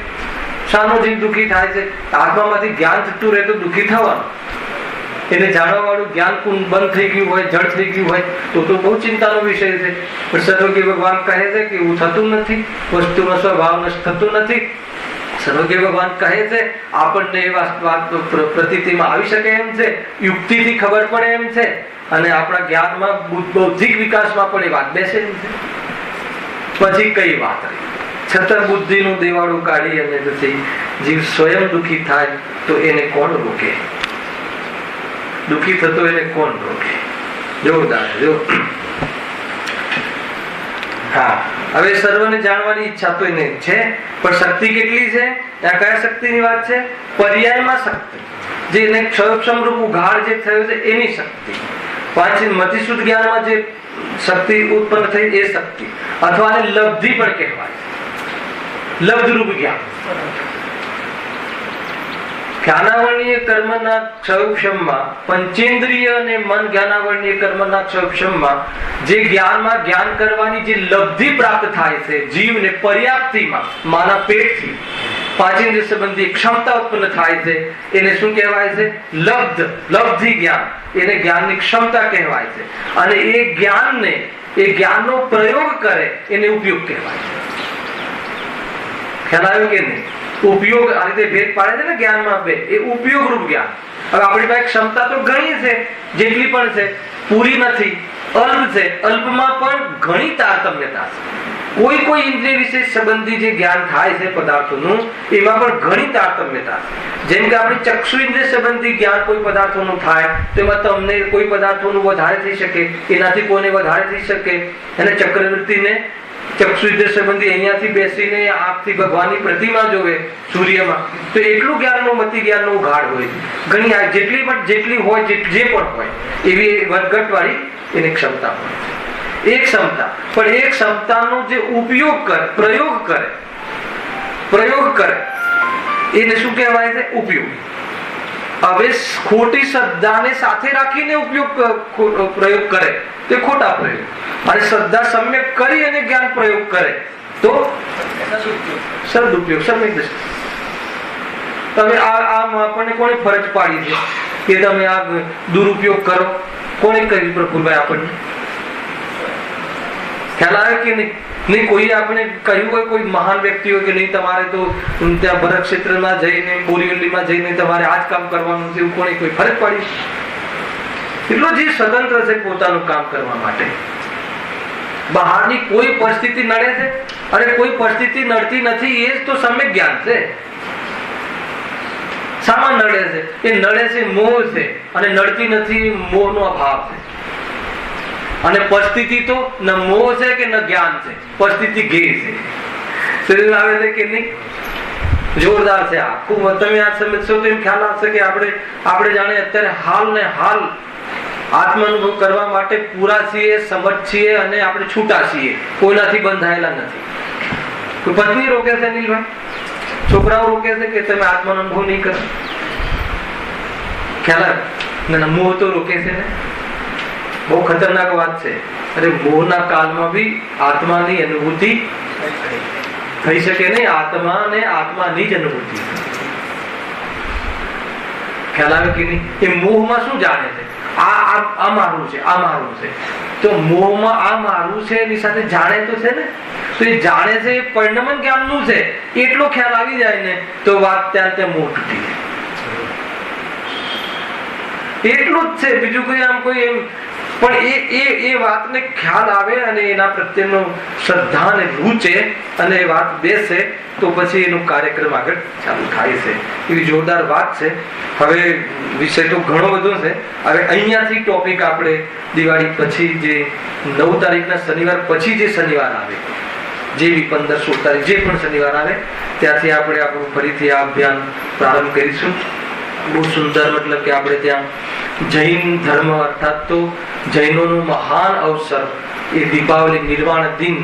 S2: શાનો જીવ દુઃખી થાય છે? આત્મામાંથી જ્ઞાન જતું રહે તો દુઃખી થવાનું. એને જાણવા વાળું જ્ઞાન બંધ થઈ ગયું હોય, જડ થઈ ગયું હોય તો બહુ ચિંતાનો વિષય છે. પણ સર્વજ્ઞ ભગવાન કહે છે કે એવું થતું નથી, વસ્તુનો સ્વભાવ નષ્ટ થતું નથી. સર્વજ્ઞ ભગવાન કહે છે આપણને એ વાત પ્રતીતિમાં આવી શકે એમ છે, યુક્તિથી ખબર પડે એમ છે, અને આપણા જ્ઞાનમાં બૌદ્ધિક વિકાસમાં પણ એ વાત બેસે એમ છે. પછી કઈ વાત રહી? છતાં બુદ્ધિનું દેવાળું કાઢી અને પછી જીવ સ્વયં દુઃખી થાય તો એને કોણ રોકે? દુઃખી થતો એને કોણ રોકે? જોરદાર. જો હા, હવે સર્વને જાણવાની ઈચ્છા તો એને છે, પણ શક્તિ કેટલી છે? ત્યાં કયા શક્તિની વાત છે? પર્યાયમાં શક્તિ, જે એને ક્ષયક્ષમરૂપ ઉઘાડ જે થયો છે એની શક્તિ. મતિશુદ્ધ જ્ઞાનમાં જે શક્તિ ઉત્પન્ન થઈ એ શક્તિ, અથવા આને લબ્ધિ પણ કહેવાય. લબ્ધરૂપ જ્ઞાન. જ્ઞાનાવરણીય કર્મના ક્ષયક્ષમમાં, પંચેન્દ્રિય અને મન જ્ઞાનાવરણીય કર્મના ક્ષયક્ષમમાં જે જ્ઞાનમાં જ્ઞાન કરવાની જે લબ્ધિ પ્રાપ્ત થાય છે જીવને પર્યાપ્તિમાં, માના પેટથી પાંચેન્દ્રિય સંબંધી ક્ષમતા ઉત્પન્ન થાય છે, એને શું કહેવાય છે? લબ્ધિ જ્ઞાન. એને જ્ઞાનની ક્ષમતા કહેવાય છે. અને એ જ્ઞાનને, એ જ્ઞાનનો પ્રયોગ કરે એને ઉપયોગ કહેવાય છે. ખ્યાલ આવ્યો કે નહીં? ઉપયોગ આ રીતે ભેદ પાડે છે ને જ્ઞાનમાં બે. એ ઉપયોગ રૂપ જ્ઞાન. હવે આપણી પાસે ક્ષમતા તો ઘણી છે, જેટલી પણ છે, પૂરી નથી, અલ્પ છે. અલ્પમાં પણ ઘણી તારતમ્યતા છે. કોઈ ઇન્દ્રિય વિશેષ સંબંધી જે જ્ઞાન થાય છે પદાર્થોનું, એમાં પણ ઘણી તારતમ્યતા છે. જેમ કે આપણી ચક્ષુ ઇન્દ્રિય સંબંધી જ્ઞાન કોઈ પદાર્થોનું થાય તો એમાં તમને કોઈ પદાર્થોનું વધારે થઈ શકે, એનાથી કોઈને વધારે થઈ શકે. અને ચક્રવર્તીને ચક્ષુ ઇન્દ્રિય સંબંધી અહીંયાથી બેસીને આંખથી ભગવાનની પ્રતિમા જોવે સૂર્યમાં, તો એટલું જ્ઞાનનો મતિ જ્ઞાનનો ઉઘાડ હોય. ઘણી જેટલી હોય, જે પણ હોય એવી વધઘટ વાળી એની ક્ષમતા હોય. એક ક્ષમતા, પણ એ ક્ષમતાનો જે ઉપયોગ કરે, પ્રયોગ કરે એને શું કહેવાય છે? ઉપયોગ. હવે ખોટી શ્રદ્ધાને સાથે રાખીને પ્રયોગ કરે તે ખોટા પ્રયોગ, અને શ્રદ્ધા સમ્યક કરી અને જ્ઞાન પ્રયોગ કરે તો સદુપયોગ, સમ્યક દ્રષ્ટિ. તમે આમ આપણને કોને ફરજ પાડી છે કે તમે આ દુરુપયોગ કરો? કોને કહ્યું પ્રફુલભાઈ આપણને? ખ્યાલ આવે કે નહીં? કોઈ આપણે કહ્યું હોય, કોઈ મહાન વ્યક્તિ હોય કે નહીં તમારે તો ત્યાં ભરત ક્ષેત્રમાં જઈને, બોરીવલીમાં જઈને તમારે આ જ કામ કરવાનું છે, એવું કોને કોઈ ફરજ પાડી? એટલો જે સ્વતંત્ર છે પોતાનું કામ કરવા માટે. બહારની કોઈ પરિસ્થિતિ નડે છે અને કોઈ પરિસ્થિતિ નડતી નથી, એ જ તો સમ્યક જ્ઞાન છે. સામાન નડે છે, એ નડે છે મોહ છે, અને નડતી નથી મોહનો અભાવ છે. અને પરિસ્થિતિ તો ન મોહ છે કે ન જ્ઞાન છે, પરિસ્થિતિ ઘેર છે. સમજ આવે છે કે નહીં? જોરદાર છે. આખું તમે આ સમજશો તો એમ ખ્યાલ આવશે કે આપણે જાણે અત્યારે હાલ ને હાલ આત્માનુભવ કરવા માટે પૂરા છીએ, સમજ છીએ, અને આપણે છૂટા છીએ, કોઈનાથી બંધાયેલા નથી. કોઈ પત્ની રોકે છે નીલભાઈ? છોકરાઓ રોકે છે કે તમે આત્માનો અનુભવ નહીં કરો? ખ્યાલ આવે? મોહ તો રોકે છે ને. બહુ ખતરનાક વાત છે. અરે મોહના કાળમાં બી આત્માની અનુભૂતિ થઈ શકે નહીં. આત્માને આત્માની જ અનુભૂતિ. ખ્યાલ આવે કે નહીં? એ મોહમાં શું જાણે છે? આ મારું છે, આ મારું છે. તો મોહમાં આ મારું છે એની સાથે જાણે તો છે ને. તો એ જાણે છે એ પરિણમન જ્ઞાનનું છે. એટલો ખ્યાલ આવી જાય ને તો વાત ત્યાં મોહ તૂટી જાય. એટલું જ છે, બીજું કોઈ આમ કોઈ એમ. પણ એ વાતને ખ્યાલ આવે અને એના પ્રત્યેનો શ્રદ્ધા અને રૂચે અને એ વાત બેસે તો પછી એનું કાર્યક્રમ આગળ ચાલુ થાય છે. એવી જોરદાર વાત છે. હવે વિષય તો ઘણો બધો છે. હવે અહીંયાથી ટોપિક આપણે દિવાળી પછી જે 9 તારીખના શનિવાર પછી જે શનિવાર આવે, જે બી 15, 16 તારીખ જે પણ શનિવાર આવે ત્યાંથી આપણે આપણું ફરીથી આ અભિયાન પ્રારંભ કરીશું. બહુ સુંદર, મતલબ કે આપણે ત્યાં જૈન ધર્મ અર્થાત તો જૈનોનો મહાન અવસર એ દીપાવલી નિર્વાણ દિન,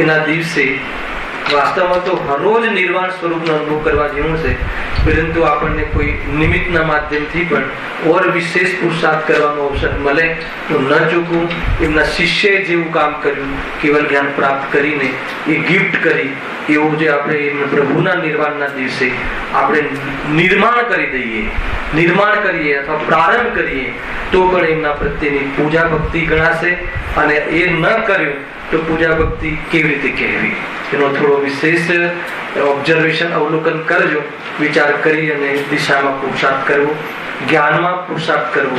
S2: એના દિવસે વાસ્તવમાં તો હરરોજ નિર્વાણ સ્વરૂપનો અનુભવ કરવા જેવું છે, પરંતુ આપણને કોઈ નિમિત્તના માધ્યમથી પણ ઓર વિશેષ પુરુષાર્થ કરવાનો અવસર મળે તો ન ચૂકવું. એમના શિષ્યએ જેવું કામ કર્યું, કેવલ જ્ઞાન પ્રાપ્ત કરીને એ ગિફ્ટ કરી, એવું જે આપણે પ્રભુના નિર્વાણના દિવસે આપણે નિર્માણ કરી દઈએ, નિર્માણ કરીએ અથવા પ્રારંભ કરીએ તો પણ એમના પ્રત્યેની પૂજા ભક્તિ ગણાશે. અને એ ન કર્યું તો પૂજા ભક્તિ કેવી રીતે કહેવી, એનો થોડો વિશેષ ઓબ્ઝર્વેશન અવલોકન કરજો. વિચાર કરી અને દિશામાં પુરુષાર્થ કરવો, જ્ઞાનમાં પુરુષાર્થ કરવો.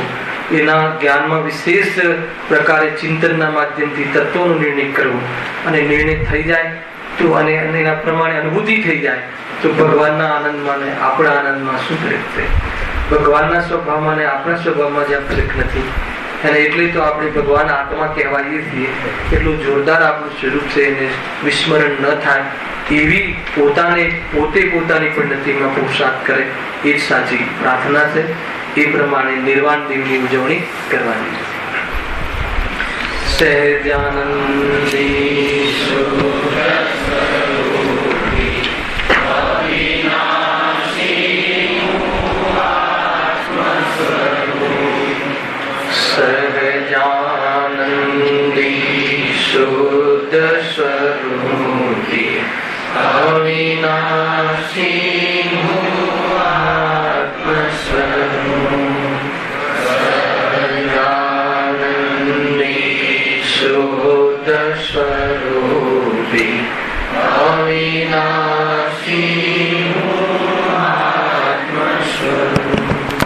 S2: એના જ્ઞાનમાં વિશેષ પ્રકારે ચિંતનના માધ્યમથી તત્વોનો નિર્ણય કરવો. અને નિર્ણય થઈ જાય તો અને એના પ્રમાણે અનુભૂતિ થઈ જાય તો ભગવાનના આનંદમાં ને આપણા આનંદમાં શું ફરક છે? ભગવાનના સ્વભાવમાં ને આપણા સ્વભાવમાં જ્યાં ફરક નથી. અને એટલે તો આપણે ભગવાન આત્મા કહેવાઈએ છીએ. એટલું જોરદાર આપણું સ્વરૂપ છે, એને વિસ્મરણ ન થાય એવી પોતાની પદ્ધતિમાં પુરુષાર્થ કરે એ જ સાચી પ્રાર્થના છે. એ પ્રમાણે નિર્વાણ દિનની ઉજવણી કરવાની. સહજાનંદી શુદ્ધ સ્વરૂપી અવિનાશી આત્મ સ્વરૂપ. સહજાનંદી શુદ્ધ સ્વરૂપી અવિનાશી